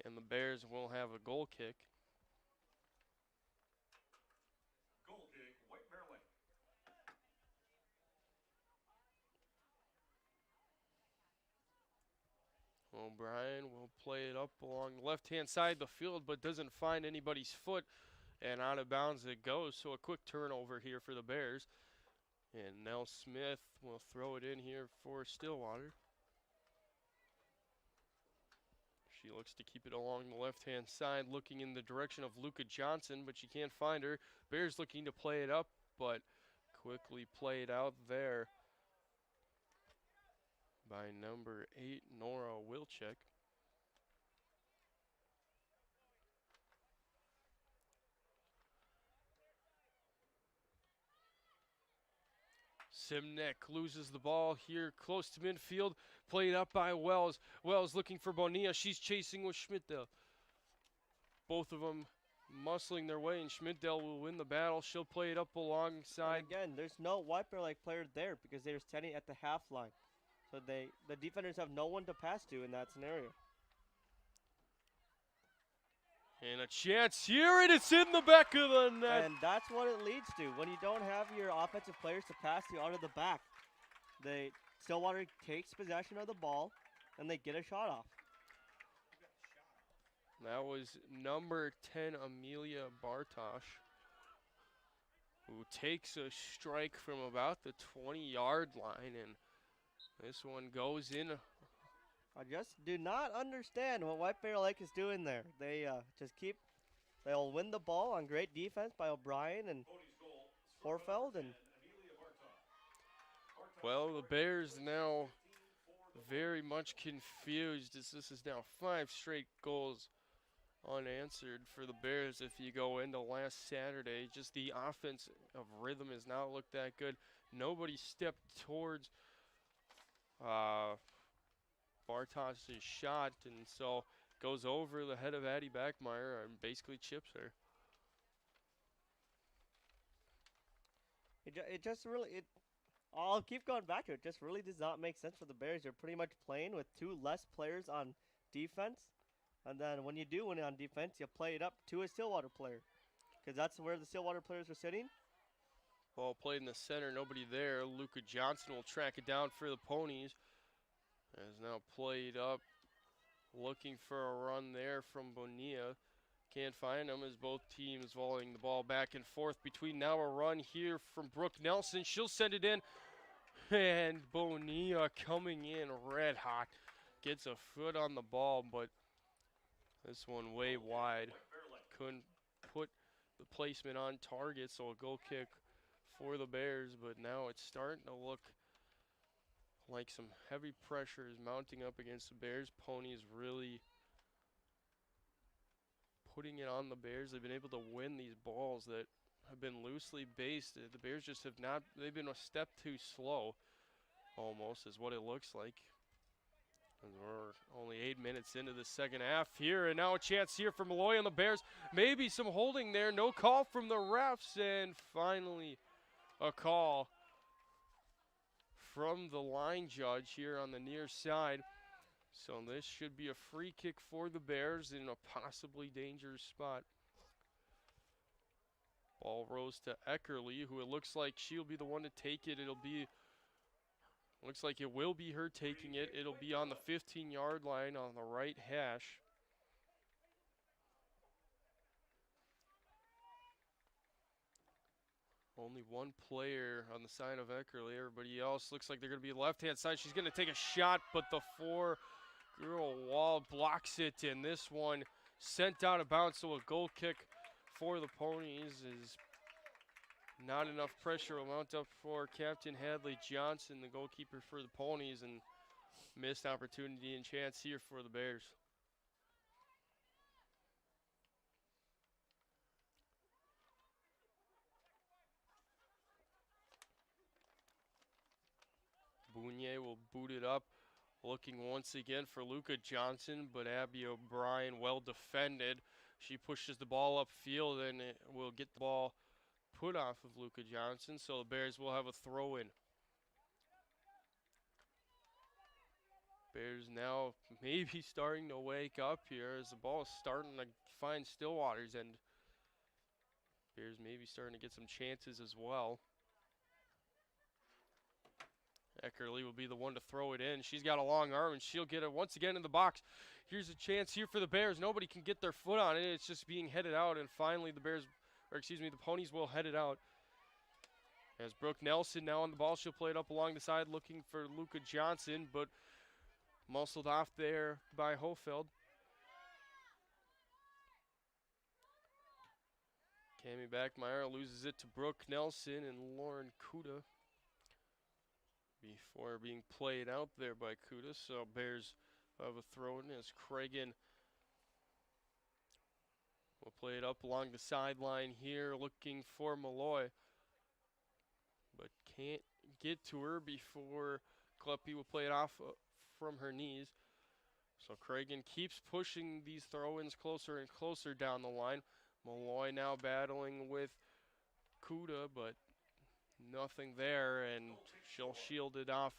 and the Bears will have a goal kick. Goal kick, White Bear Lake. O'Brien will play it up along the left-hand side of the field, but doesn't find anybody's foot, and out of bounds it goes. So a quick turnover here for the Bears. And Nell Smith will throw it in here for Stillwater. She looks to keep it along the left-hand side, looking in the direction of Luka Johnson, but she can't find her. Bears looking to play it up, but quickly played out there by number 8, Nora Wilczek. Simnek loses the ball here close to midfield. Played up by Wells. Wells looking for Bonilla. She's chasing with Schmidtdale. Both of them muscling their way, and Schmidtdale will win the battle. She'll play it up alongside. And again, there's no White Bear Lake player there because they're standing at the half line. So the defenders have no one to pass to in that scenario. And a chance here, and it's in the back of the net. And that's what it leads to. When you don't have your offensive players to pass you out of the back, Stillwater takes possession of the ball, and they get a shot off. That was number 10, Amelia Bartosh, who takes a strike from about the 20-yard line, and this one goes in. I just do not understand what White Bear Lake is doing there. They they'll win the ball on great defense by O'Brien and Horfeld. And well, the Bears now very much confused as this is now 5 straight goals unanswered for the Bears. If you go into last Saturday, just the offense of rhythm has not looked that good. Nobody stepped towards Bartosh's shot, and so goes over the head of Addie Backmeyer and basically chips her. I'll keep going back to it. Just really does not make sense for the Bears. They're pretty much playing with 2 less players on defense, and then when you do win on defense, you play it up to a Stillwater player, because that's where the Stillwater players are sitting. Ball played in the center, nobody there. Luka Johnson will track it down for the Ponies. Has now played up, looking for a run there from Bonilla. Can't find him as both teams volleying the ball back and forth between. Now a run here from Brooke Nelson. She'll send it in, and Bonilla coming in red hot. Gets a foot on the ball, but this one way wide. Couldn't put the placement on target, so a goal kick for the Bears, but now it's starting to look like some heavy pressure is mounting up against the Bears. Ponies really putting it on the Bears. They've been able to win these balls that have been loosely based. The Bears just have not, they've been a step too slow, almost, is what it looks like. And we're only 8 minutes into the second half here, and now a chance here for Malloy on the Bears. Maybe some holding there, no call from the refs, and finally a call from the line judge here on the near side. So this should be a free kick for the Bears in a possibly dangerous spot. Ball rose to Eckerly, who it looks like she'll be the one to take it. Looks like it will be her taking it. It'll be on the 15-yard line on the right hash. Only one player on the side of Eckerly. Everybody else looks like they're going to be left-hand side. She's going to take a shot, but the four-girl wall blocks it, and this one sent out of bounds. So a goal kick for the Ponies is not enough pressure will mount up for Captain Hadley Johnson, the goalkeeper for the Ponies, and missed opportunity and chance here for the Bears. Bounier will boot it up, looking once again for Luca Johnson, but Abby O'Brien well defended. She pushes the ball upfield and it will get the ball put off of Luca Johnson, so the Bears will have a throw-in. Bears now maybe starting to wake up here as the ball is starting to find Stillwater's end. Bears maybe starting to get some chances as well. Eckerly will be the one to throw it in. She's got a long arm and she'll get it once again in the box. Here's a chance here for the Bears. Nobody can get their foot on it. It's just being headed out, and finally the Ponies will head it out. As Brooke Nelson now on the ball, she'll play it up along the side looking for Luca Johnson, but muscled off there by Hofeld. Cami Backmeyer loses it to Brooke Nelson and Lauren Kuda before being played out there by Kuda. So Bears have a throw-in as Cragen will play it up along the sideline here looking for Malloy, but can't get to her before Kleppe will play it off from her knees. So Cragen keeps pushing these throw-ins closer and closer down the line. Malloy now battling with Kuda, but nothing there, and she'll shield it off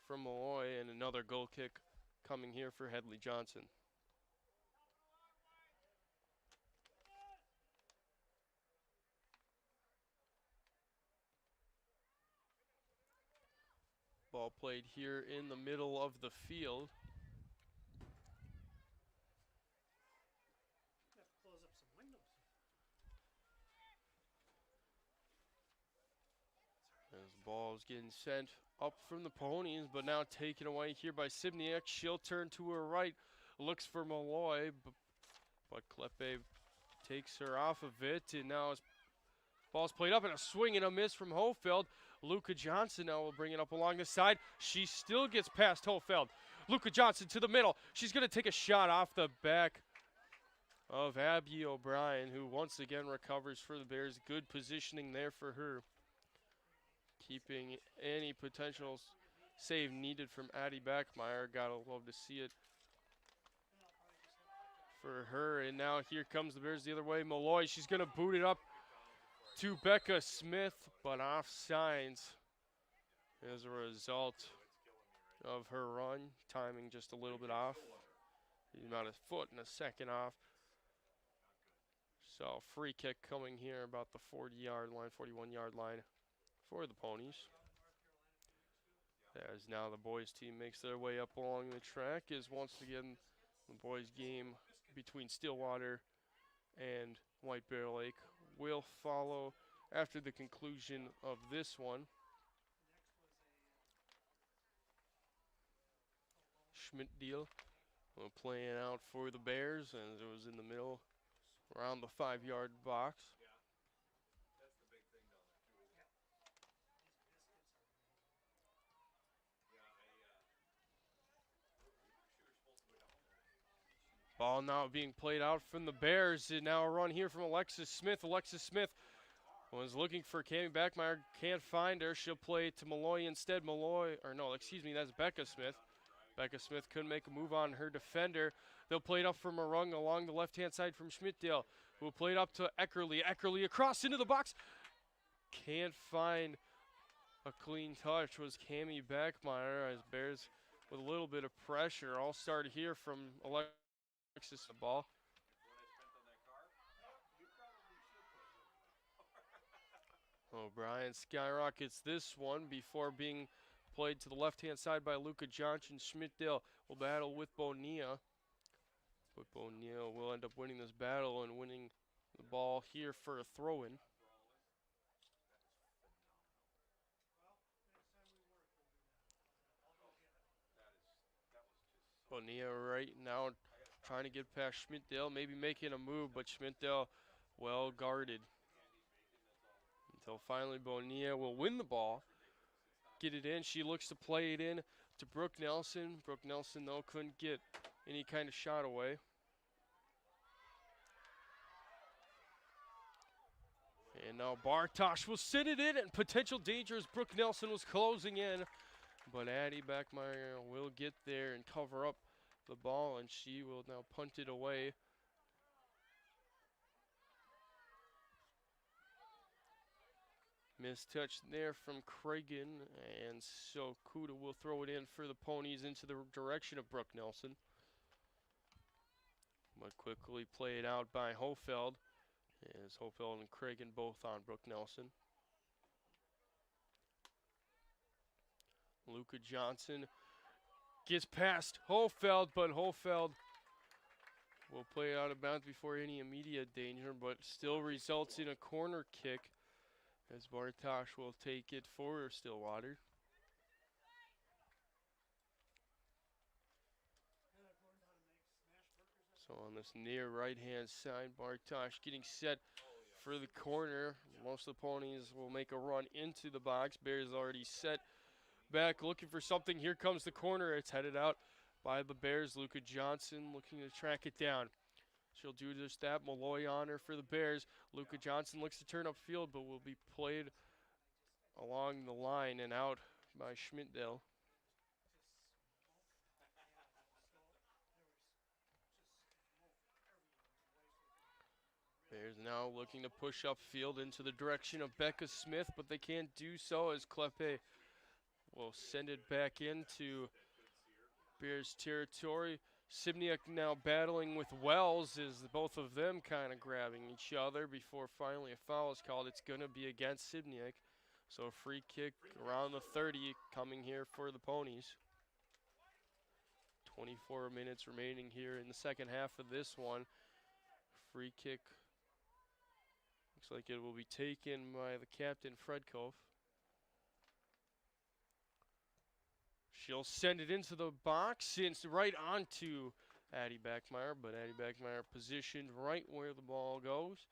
from Malloy, and another goal kick coming here for Hadley Johnson. Ball played here in the middle of the field. As the ball is getting sent up from the Ponies, but now taken away here by Sibniak. She'll turn to her right, looks for Malloy, but Kleppe takes her off of it, and now his ball's played up and a swing and a miss from Hofeld. Luca Johnson now will bring it up along the side. She still gets past Hofeld. Luca Johnson to the middle. She's going to take a shot off the back of Abby O'Brien, who once again recovers for the Bears. Good positioning there for her, keeping any potential save needed from Addie Backmeyer. Gotta love to see it for her. And now here comes the Bears the other way. Malloy, she's going to boot it up to Becca Smith, but offsides as a result of her run. Timing just a little bit off. About a foot and a second off. So free kick coming here about the 40-yard line, 41-yard line for the Ponies. As now the boys team makes their way up along the track, is once again the boys game between Stillwater and White Bear Lake will follow after the conclusion of this one. Schmidt-Deal playing out for the Bears, and it was in the middle around the 5-yard box. Ball now being played out from the Bears, and now a run here from Alexis Smith. Alexis Smith was looking for Cami Backmeyer, can't find her. She'll play to Malloy instead. That's Becca Smith. Becca Smith couldn't make a move on her defender. They'll play it up for Marung along the left-hand side from Schmidtdale, who will play it up to Eckerly. Eckerly across into the box. can't find a clean touch was Cammy Beckmeyer, as Bears with a little bit of pressure. All start here from Alexis the ball. O'Brien skyrockets this one before being played to the left-hand side by Luka Johnson. Schmidtdale will battle with Bonilla. But Bonilla will end up winning this battle and winning the ball here for a throw-in. Bonilla right now trying to get past Schmidtdale, maybe making a move, but Schmidtdale well guarded. Until finally Bonilla will win the ball, get it in. She looks to play it in to Brooke Nelson. Brooke Nelson, though, couldn't get any kind of shot away. And now Bartosh will send it in, and potential danger as Brooke Nelson was closing in. But Addie Beckmeyer will get there and cover up the ball, and she will now punt it away. Missed touch there from Cragen, and so Kuda will throw it in for the Ponies into the direction of Brooke Nelson. But quickly played out by Hofeld, as Hofeld and Cragen both on Brooke Nelson. Luka Johnson gets past Hofeld, but Hofeld will play it out of bounds before any immediate danger, but still results in a corner kick as Bartosh will take it for Stillwater. So on this near right-hand side, Bartosh getting set for the corner. Most of the Ponies will make a run into the box. Bears already set back looking for something. Here comes the corner. It's headed out by the Bears. Luka Johnson looking to track it down. She'll do just that. Malloy on her for the Bears. Luka Johnson looks to turn upfield, but will be played along the line and out by Schmidtdale. Bears now looking to push upfield into the direction of Becca Smith, but they can't do so as Klepe will send it back into Bears territory. Sibniak now battling with Wells as both of them kind of grabbing each other before finally a foul is called. It's going to be against Sibniak. So a free kick around the 30 coming here for the Ponies. 24 minutes remaining here in the second half of this one. Free kick. Looks like it will be taken by the captain, Fred Cove. She'll send it into the box. It's right onto Addie Beckmeyer, but Addie Beckmeyer positioned right where the ball goes.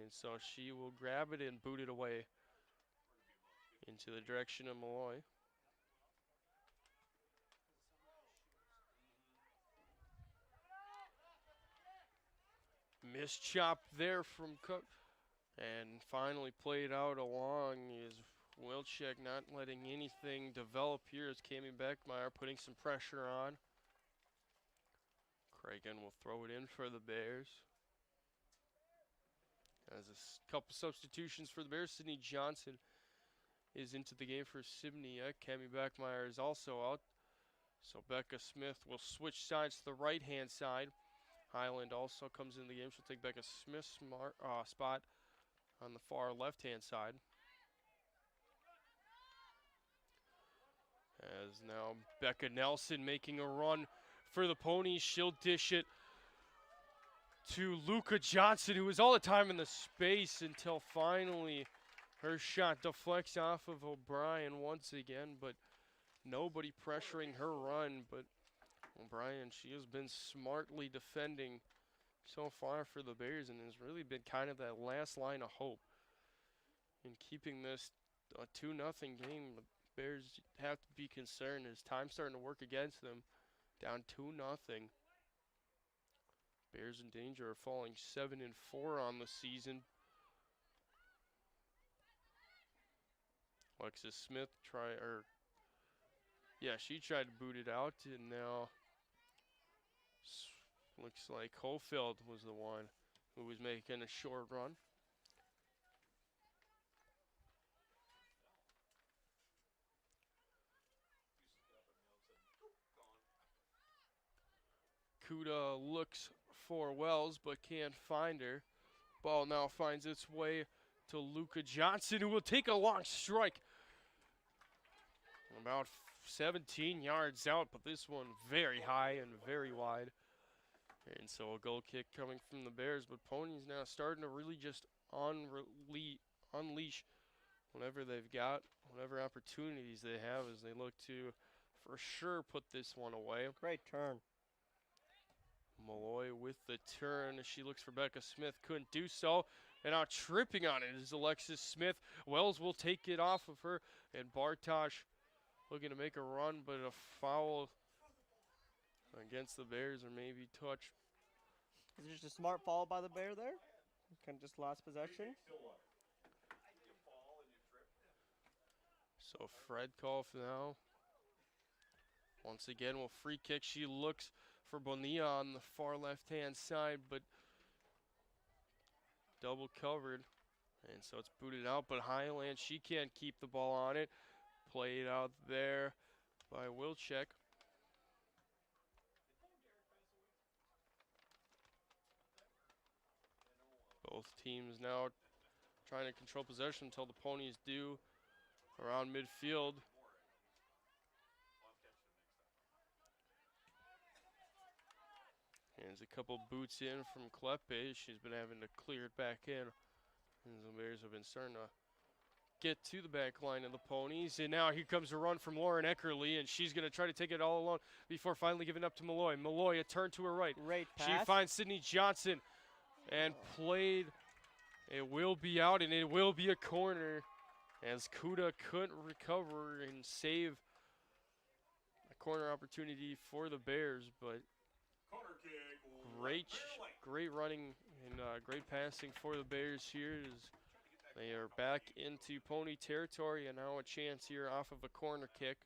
And so she will grab it and boot it away into the direction of Malloy. Missed chop there from Cook. And finally played out along is Wilczek not letting anything develop here as Cammy Beckmeyer putting some pressure on. Cragen will throw it in for the Bears. As a couple substitutions for the Bears, Sydney Johnson is into the game for Sibniak. Cammy Beckmeyer is also out. So Becca Smith will switch sides to the right-hand side. Highland also comes in the game. She'll take Becca Smith's spot on the far left-hand side. As now Becca Nelson making a run for the Ponies. She'll dish it to Luka Johnson, who was all the time in the space until finally her shot deflects off of O'Brien once again, but nobody pressuring her run. But O'Brien, she has been smartly defending so far for the Bears and has really been kind of that last line of hope in keeping this a 2-0 game. The Bears have to be concerned as time's starting to work against them. Down 2-0. Bears in danger of falling 7-4 on the season. Alexis Smith she tried to boot it out, and now looks like Hofeld was the one who was making a short run. Kuda looks for Wells but can't find her. Ball now finds its way to Luka Johnson, who will take a long strike. About 17 yards out, but this one very high and very wide. And so a goal kick coming from the Bears, but Ponies now starting to really just unleash whenever they've got, whatever opportunities they have as they look to for sure put this one away. Great turn. Malloy with the turn. She looks for Becca Smith, couldn't do so. And now tripping on it is Alexis Smith. Wells will take it off of her, and Bartosh looking to make a run, but a foul against the Bears, or maybe touch. Is it just a smart foul by the Bear there? Kind of just lost possession. So Fredkoff now. Once again, will free kick. She looks for Bonilla on the far left-hand side, but double covered. And so it's booted out, but Highland, she can't keep the ball on it. Played out there by Wilczek. Both teams now trying to control possession until the Ponies do around midfield. There's a couple boots in from Kleppe. She's been having to clear it back in. And the Bears have been starting to get to the back line of the Ponies. And now here comes a run from Lauren Eckerly, and she's going to try to take it all alone before finally giving up to Malloy. Malloy, a turn to her right. Great pass. She finds Sydney Johnson and played. It will be out, and it will be a corner as Kuda couldn't recover and save a corner opportunity for the Bears. But great running and great passing for the Bears here as they are back into Pony territory, and now a chance here off of a corner kick.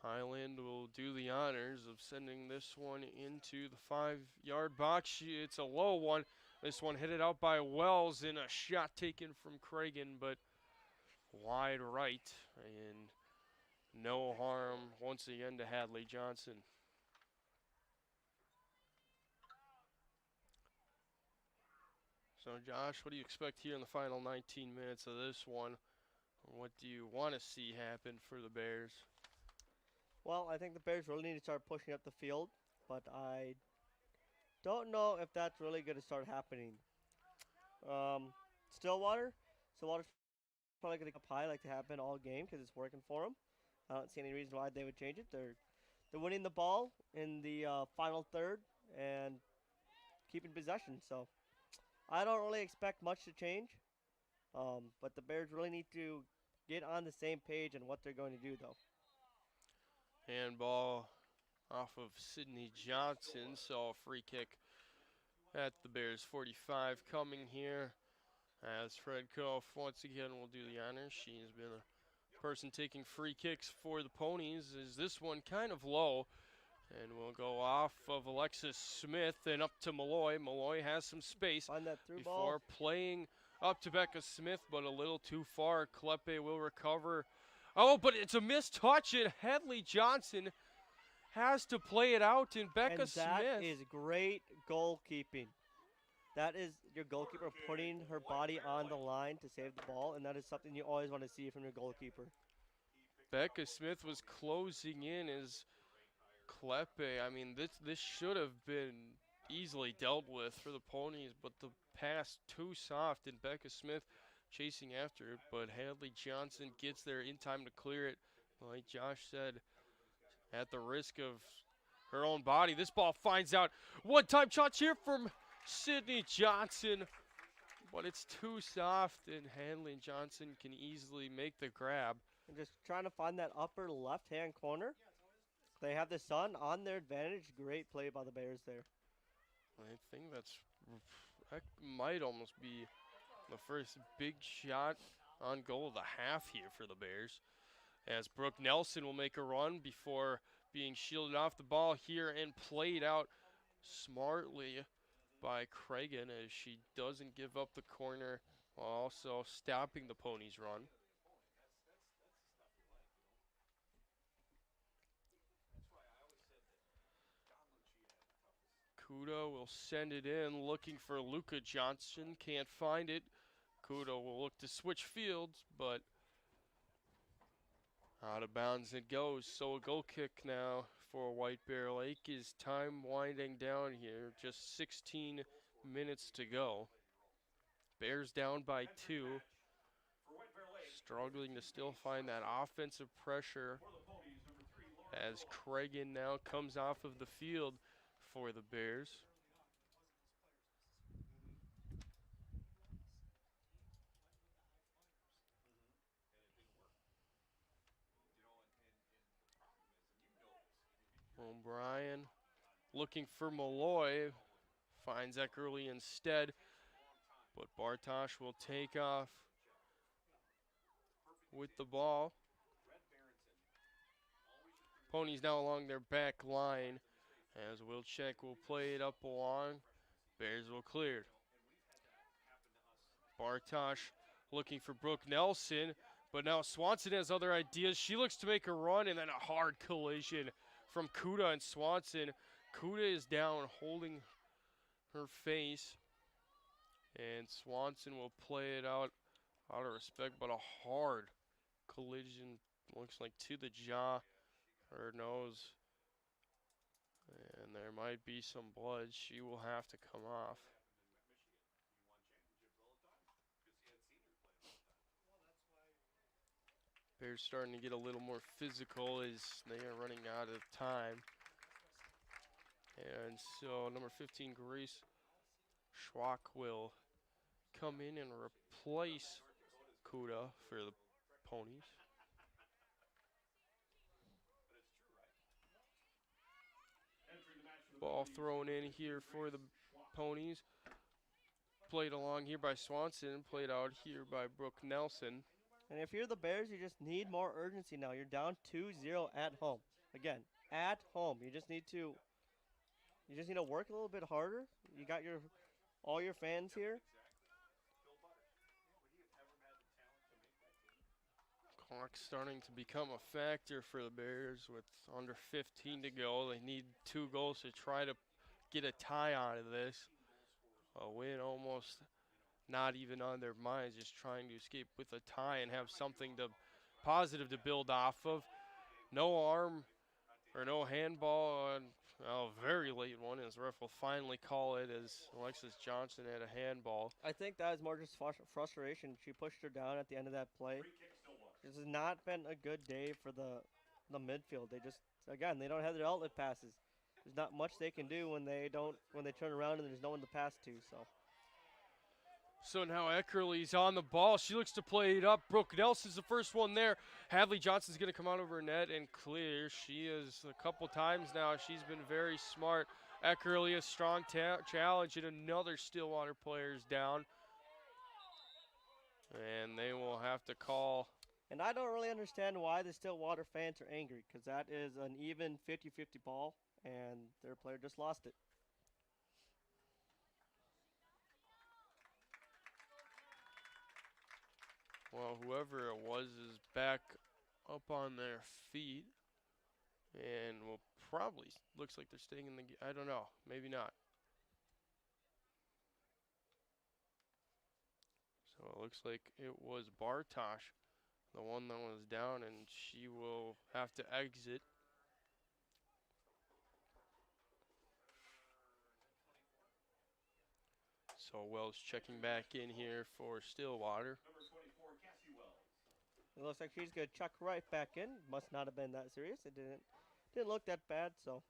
Highland will do the honors of sending this one into the 5-yard box. It's a low one. This one headed out by Wells in a shot taken from Cragen, but wide right, and no harm once again to Hadley Johnson. So Josh, what do you expect here in the final 19 minutes of this one? What do you want to see happen for the Bears? Well, I think the Bears really need to start pushing up the field, but I don't know if that's really going to start happening. Stillwater's probably going to up high like they have been all game because it's working for them. I don't see any reason why they would change it. They're winning the ball in the final third and keeping possession. So I don't really expect much to change, but the Bears really need to get on the same page on what they're going to do, though. Handball off of Sydney Johnson, so a free kick at the Bears 45 coming here as Fredkoff once again will do the honors. She's been a person taking free kicks for the Ponies. Is this one kind of low, and will go off of Alexis Smith and up to Malloy. Malloy has some space Find that through before ball. playing up to Becca Smith, but a little too far. Kleppe will recover. Oh, but it's a missed touch, and Hadley Johnson has to play it out, and Becca And that Smith. is great goalkeeping. That is your goalkeeper putting her body on the line to save the ball, and that is something you always want to see from your goalkeeper. Becca Smith was closing in as Kleppe. I mean, this should have been easily dealt with for the Ponies, but the pass too soft, and Becca Smith chasing after it, but Hadley Johnson gets there in time to clear it. Like Josh said, at the risk of her own body. This ball finds out. One-time shot here from Sydney Johnson, but it's too soft, and Hadley Johnson can easily make the grab. And just trying to find that upper left-hand corner. They have the sun on their advantage. Great play by the Bears there. I think that might almost be the first big shot on goal of the half here for the Bears, as Brooke Nelson will make a run before being shielded off the ball here and played out smartly by Cragen as she doesn't give up the corner while also stopping the Ponies' run. Kuda will send it in, looking for Luka Johnson. Can't find it. Kuda will look to switch fields, but out of bounds it goes. So a goal kick now for White Bear Lake. Is time winding down here? Just 16 minutes to go. Bears down by 2. Struggling to still find that offensive pressure as Cragen now comes off of the field for the Bears. O'Brien looking for Malloy, finds Eckerly instead, but Bartosh will take off with the ball. Ponies now along their back line as Wilczek will play it up along. Bears will clear it. Bartosh looking for Brooke Nelson, but now Swanson has other ideas. She looks to make a run, and then a hard collision from Kuda and Swanson. Kuda is down holding her face, and Swanson will play it out of respect, but a hard collision, looks like to the jaw or nose, and there might be some blood. She will have to come off. Bears starting to get a little more physical as they are running out of time. And so number 15, Grace Schwach, will come in and replace Kuda for the Ponies. Ball thrown in here for the Ponies. Played along here by Swanson, played out here by Brooke Nelson. And if you're the Bears, you just need more urgency now. You're down 2-0 at home. Again, at home. You just need to work a little bit harder. You got all your fans here. Clock starting to become a factor for the Bears with under 15 to go. They need 2 goals to try to get a tie out of this. A win almost not even on their minds, just trying to escape with a tie and have something positive to build off of. No arm or no handball on a very late one, as ref will finally call it, as Alexis Johnson had a handball. I think that is more just frustration. She pushed her down at the end of that play. This has not been a good day for the midfield. They just, again, they don't have their outlet passes. There's not much they can do when they turn around and there's no one to pass to. So now Eckerly's on the ball. She looks to play it up. Brooke Nelson's the first one there. Hadley Johnson's going to come out over net and clear. She is a couple times now. She's been very smart. Eckerly, a strong challenge, and another Stillwater player is down. And they will have to call. And I don't really understand why the Stillwater fans are angry, because that is an even 50-50 ball, and their player just lost it. Well, whoever it was is back up on their feet and will probably, looks like they're staying in the, I don't know, maybe not. So it looks like it was Bartosh, the one that was down, and she will have to exit. So Wells checking back in here for Stillwater. It looks like she's going to chuck right back in. Must not have been that serious. It didn't look that bad, so.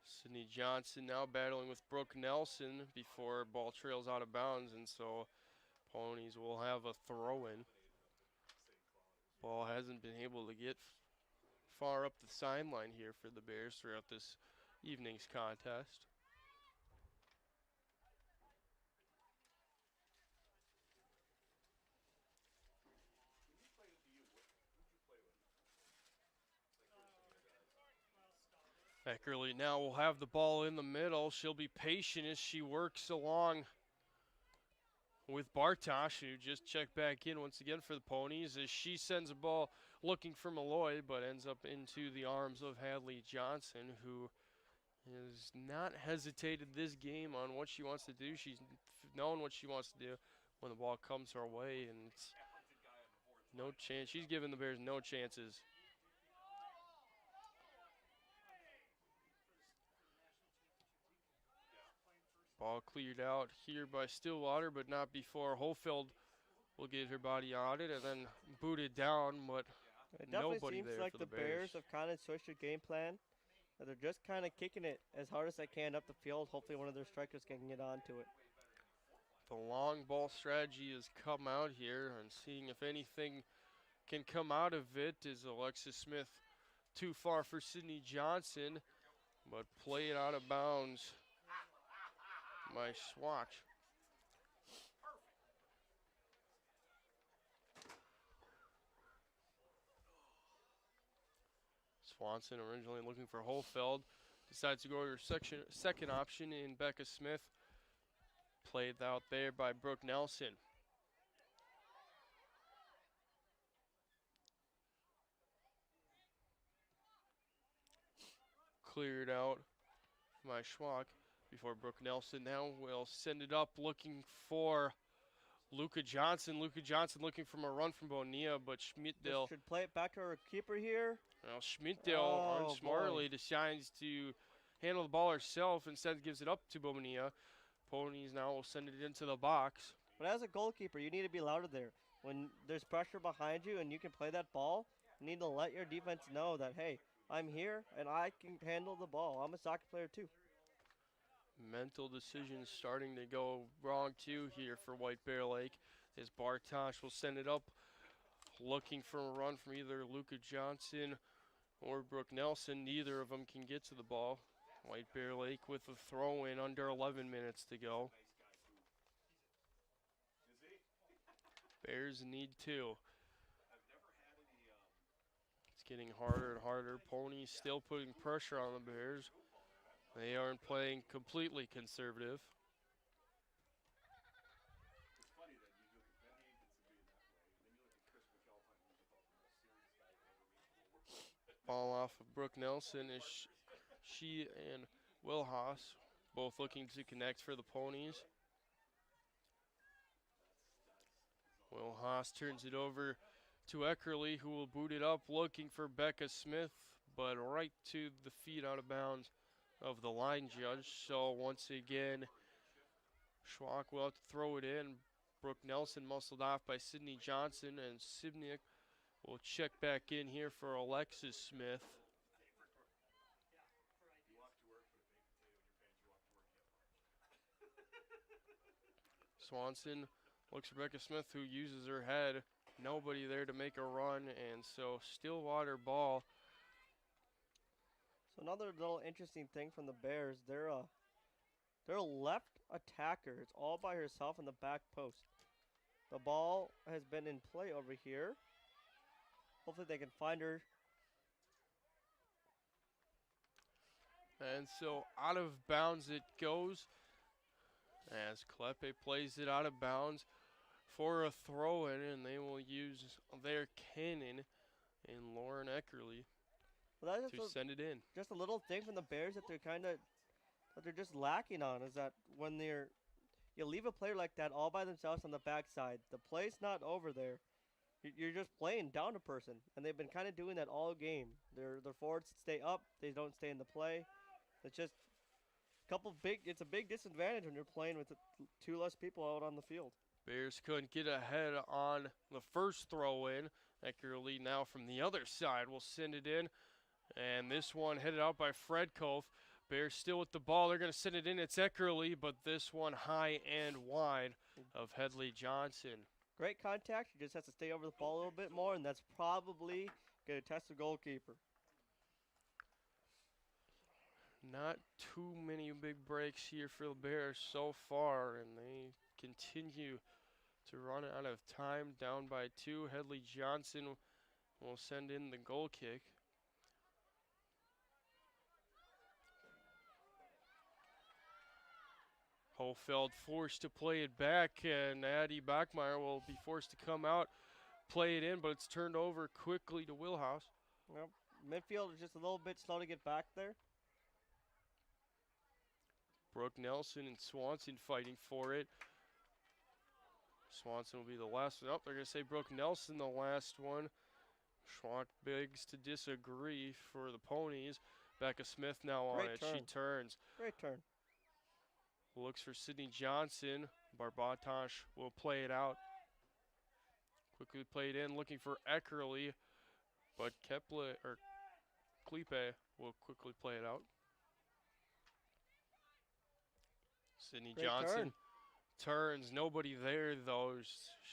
Sydney Johnson now battling with Brooke Nelson before ball trails out of bounds, and so Ponies will have a throw-in. Ball hasn't been able to get far up the sideline here for the Bears throughout this evening's contest. Eckerly now will have the ball in the middle. She'll be patient as she works along with Bartosh, who just checked back in once again for the Ponies as she sends a ball looking for Malloy, but ends up into the arms of Hadley Johnson, who has not hesitated this game on what she wants to do. She's known what she wants to do when the ball comes her way, and it's no chance. She's giving the Bears no chances. Ball cleared out here by Stillwater, but not before Holfeld will get her body on it and then booted down, but It definitely nobody seems there like for the the Bears. Bears have kind of switched their game plan. That they're just kind of kicking it as hard as they can up the field. Hopefully one of their strikers can get onto it. The long ball strategy has come out here, and seeing if anything can come out of it. Is Alexis Smith too far for Sydney Johnson, but played out of bounds by Swatch. Swanson, originally looking for Holfeld, decides to go to her second option in Becca Smith. Played out there by Brooke Nelson. Cleared out by Schwach before Brooke Nelson now will send it up looking for Luca Johnson. Luca Johnson looking for a run from Bonilla, but Schmidtdale. Should play it back to our keeper here. Well, Schmidtdale unsmartly decides to handle the ball herself. Instead gives it up to Bonilla. Ponies now will send it into the box. But as a goalkeeper, you need to be louder there. When there's pressure behind you and you can play that ball, you need to let your defense know that, hey, I'm here and I can handle the ball. I'm a soccer player too. Mental decisions starting to go wrong too here for White Bear Lake. As Bartosh will send it up looking for a run from either Luca Johnson or Brooke Nelson. Neither of them can get to the ball. White Bear Lake with a throw in under 11 minutes to go. Bears need two. It's getting harder and harder. Ponies still putting pressure on the Bears. They aren't playing completely conservative. Ball off of Brooke Nelson is she and Will Haas both looking to connect for the Ponies. Will Haas turns it over to Eckerly, who will boot it up looking for Becca Smith, but right to the feet out of bounds of the line judge. So once again, Schwach will have to throw it in. Brooke Nelson muscled off by Sydney Johnson, and Sibnick will check back in here for Alexis Smith. Swanson looks for Becca Smith, who uses her head. Nobody there to make a run, and so Stillwater ball. So another little interesting thing from the Bears, their left attacker is all by herself in the back post. The ball has been in play over here. Hopefully they can find her. And so out of bounds it goes as Kleppe plays it out of bounds for a throw-in, and they will use their cannon in Lauren Eckerly to send it in. Just a little thing from the Bears that they're just lacking on is that when you leave a player like that all by themselves on the backside, the play's not over there. You're just playing down a person, and they've been kind of doing that all game. Their forwards stay up, they don't stay in the play. It's just it's a big disadvantage when you're playing with two less people out on the field. Bears couldn't get ahead on the first throw-in. Eckerly now from the other side will send it in, and this one headed out by Fredkov. Bears still with the ball. They're going to send it in. It's Eckerly, but this one high and wide of Hadley Johnson. Great contact. You just have to stay over the ball a little bit more, and that's probably going to test the goalkeeper. Not too many big breaks here for the Bears so far, and they continue to run out of time. Down by 2. Hadley Johnson will send in the goal kick. Hofeld forced to play it back, and Addie Bachmeyer will be forced to come out, play it in, but it's turned over quickly to Willhouse. Yep. Midfield is just a little bit slow to get back there. Brooke Nelson and Swanson fighting for it. Swanson will be the last one. Oh, they're going to say Brooke Nelson the last one. Schwank begs to disagree for the Ponies. Becca Smith now on Great it. turn. She turns. Great turn. Looks for Sydney Johnson. Barbatosh will play it out. Quickly played in, looking for Eckerly, but Klipe will quickly play it out. Sydney Great Johnson turn. turns. Nobody there though.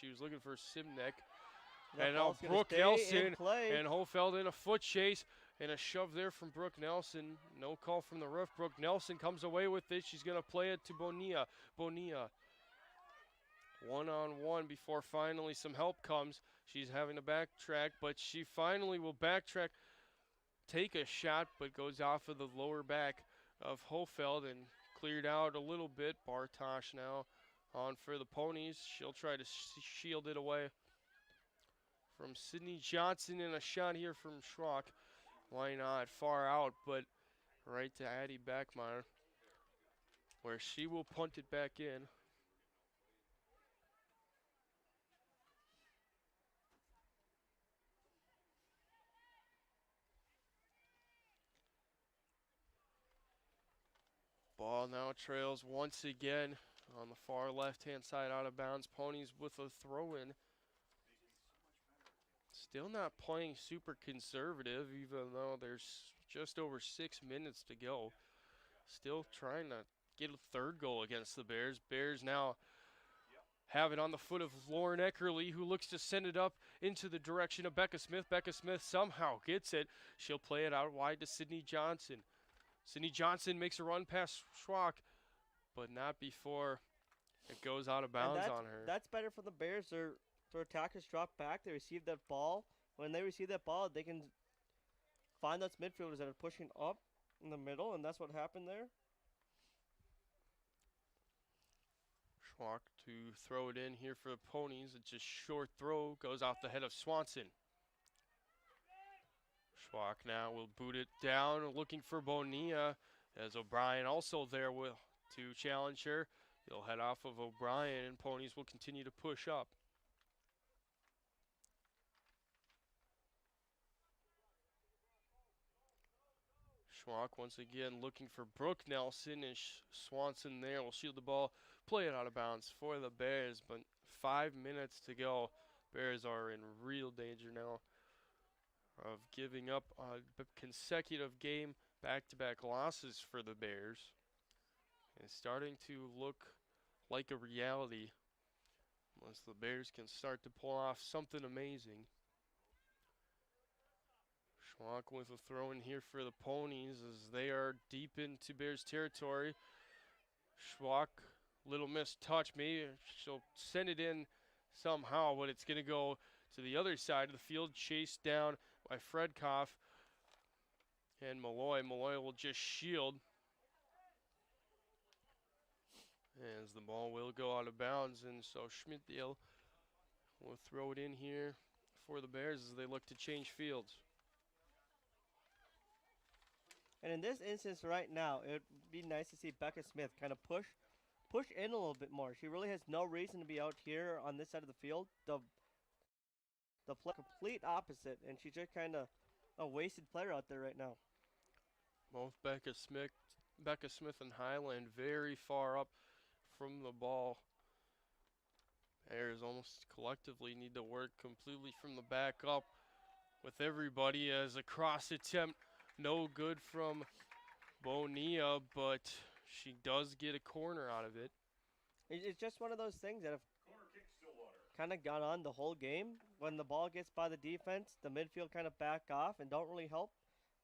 She was looking for Simnek. That And now ball's gonna Brooke stay in Nelson play. and Hofeld in a foot chase and a shove there from Brooke Nelson. No call from the ref. Brooke Nelson comes away with it. She's going to play it to Bonilla. Bonilla one-on-one before finally some help comes. She's having to backtrack, but she finally will backtrack, take a shot, but goes off of the lower back of Hofeld and cleared out a little bit. Bartosh now on for the Ponies. She'll try to shield it away from Sydney Johnson, and a shot here from Schrock. Why not? Far out, but right to Addie Bachmeyer, where she will punt it back in. Ball now trails once again on the far left-hand side, out of bounds. Ponies with a throw-in. Still not playing super conservative, even though there's just over 6 minutes to go. Still trying to get a third goal against the Bears. Bears now have it on the foot of Lauren Eckerly, who looks to send it up into the direction of Becca Smith. Becca Smith somehow gets it. She'll play it out wide to Sydney Johnson. Sydney Johnson makes a run past Schwach, but not before it goes out of bounds on her. That's better for the Bears. Their attackers drop back. They receive that ball. When they receive that ball, they can find those midfielders that are pushing up in the middle, and that's what happened there. Schwach to throw it in here for the Ponies. It's a short throw, goes off the head of Swanson. Schwach now will boot it down, looking for Bonilla, as O'Brien also there to challenge her. He'll head off of O'Brien, and Ponies will continue to push up. Schwach once again looking for Brooke Nelson, and Swanson there will shield the ball, play it out of bounds for the Bears, but 5 minutes to go. Bears are in real danger now of giving up a consecutive game, back-to-back losses for the Bears. It's starting to look like a reality unless the Bears can start to pull off something amazing. Schwach with a throw in here for the Ponies as they are deep into Bears territory. Schwach, little missed touch. Maybe she'll send it in somehow, but it's going to go to the other side of the field, chased down by Fredkoff and Malloy. Malloy will just shield as the ball will go out of bounds, and so Schmidtdale will throw it in here for the Bears as they look to change fields. And in this instance right now, it would be nice to see Becca Smith kind of push in a little bit more. She really has no reason to be out here on this side of the field. The play complete opposite, and she's just kind of a wasted player out there right now. Both Becca Smith and Highland very far up from the ball. Bears almost collectively need to work completely from the back up with everybody, as a cross attempt no good from Bonilla, but she does get a corner out of it. It's just one of those things that have Corner kick, Stillwater. kind of gone on the whole game. When the ball gets by the defense, the midfield kind of back off and don't really help.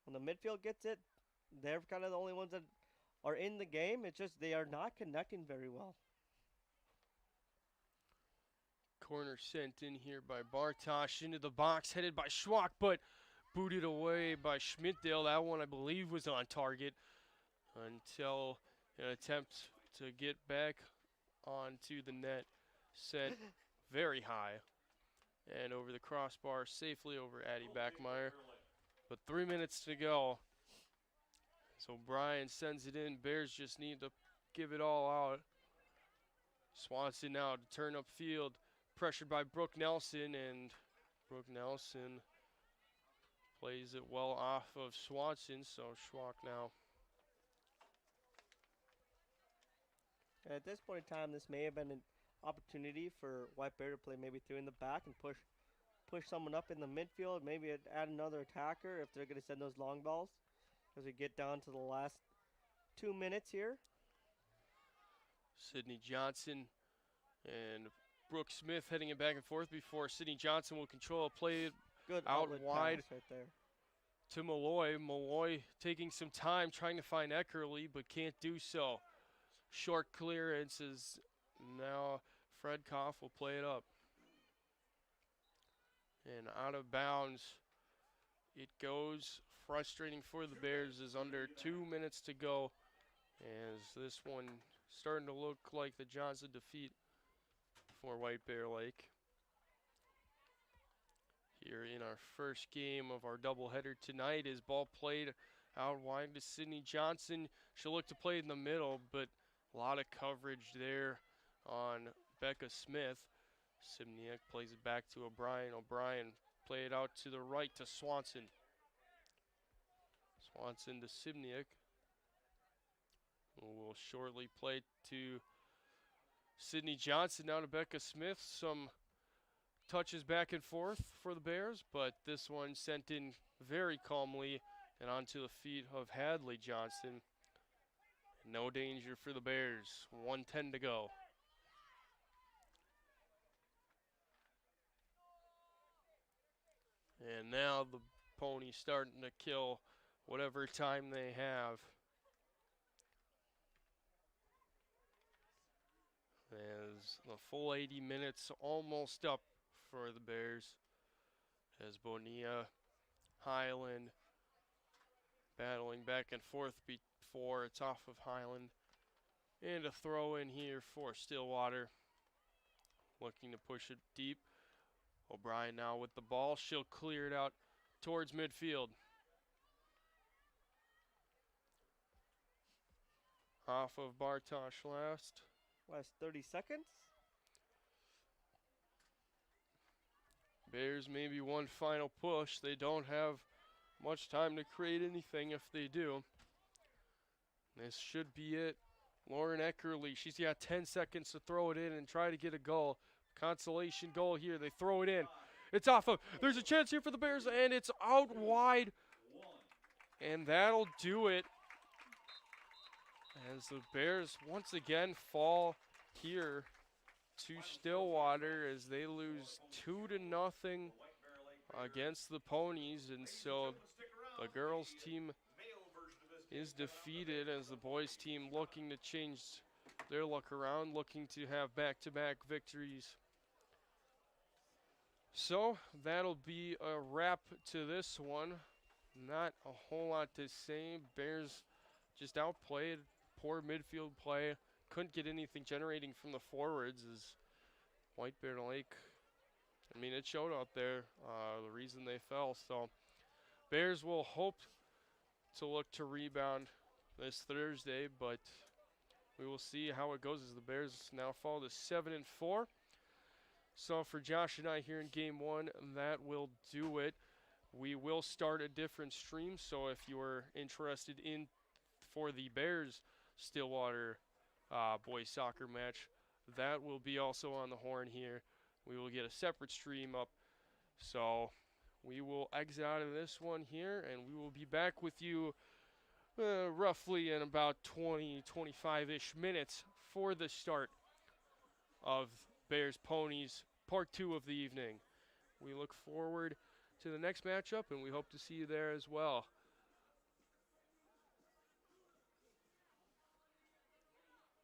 When the midfield gets it, they're kind of the only ones that are in the game. It's just they are not connecting very well. Corner sent in here by Bartosh into the box, headed by Schwach, but booted away by Schmidtdale. That one, I believe, was on target until an attempt to get back onto the net, sent very high and over the crossbar safely over Addie Backmeyer. But 3 minutes to go. So Brian sends it in. Bears just need to give it all out. Swanson now to turn up field, pressured by Brooke Nelson, and Brooke Nelson plays it well off of Swanson, so Schwach now. At this point in time, this may have been an opportunity for White Bear to play maybe 3 in the back and push someone up in the midfield, maybe add another attacker if they're going to send those long balls. As we get down to the last 2 minutes here. Sydney Johnson and Brooke Smith heading it back and forth before Sydney Johnson will control a play Good out outlet wide pass right there. to Malloy. Malloy taking some time trying to find Eckerly, but can't do so. Short clearance is now Fred Koff will play it up. And out of bounds it goes. Frustrating for the Bears is under 2 minutes to go as this one starting to look like the Johnson defeat for White Bear Lake. Here in our first game of our doubleheader tonight is ball played out wide to Sydney Johnson. She'll look to play in the middle, but a lot of coverage there on Becca Smith. Simniak plays it back to O'Brien. O'Brien play it out to the right to Swanson. Swanson to Simniak, who will shortly play to Sydney Johnson. Now to Becca Smith. Some touches back and forth for the Bears, but this one sent in very calmly and onto the feet of Hadley Johnson. No danger for the Bears. 1:10 to go. And now the Ponies starting to kill whatever time they have. As the full 80 minutes almost up for the Bears. As Bonilla, Highland battling back and forth before it's off of Highland. And a throw in here for Stillwater. Looking to push it deep. O'Brien now with the ball. She'll clear it out towards midfield. Off of Bartosh last. Last 30 seconds. Bears maybe one final push. They don't have much time to create anything if they do. This should be it. Lauren Eckerly, she's got 10 seconds to throw it in and try to get a goal. Consolation goal here. They throw it in. It's off of. There's a chance here for the Bears, and it's out wide. And that'll do it. As the Bears once again fall here to Stillwater as they lose 2-0 against the Ponies. And so the girls team is defeated as the boys team looking to change their luck around, looking to have back-to-back victories. So that'll be a wrap to this one. Not a whole lot to say. Bears just outplayed. Poor midfield play. Couldn't get anything generating from the forwards as White Bear Lake, I mean, it showed out there the reason they fell. So Bears will hope to look to rebound this Thursday, but we will see how it goes as the Bears now fall to 7-4. So for Josh and I here in game one, that will do it. We will start a different stream, so if you are interested in for the Bears Stillwater boys soccer match, that will be also on the horn here. We will get a separate stream up. So we will exit out of this one here, and we will be back with you roughly in about 20-25-ish minutes for the start of Bears Ponies part 2 of the evening. We look forward to the next matchup, and we hope to see you there as well.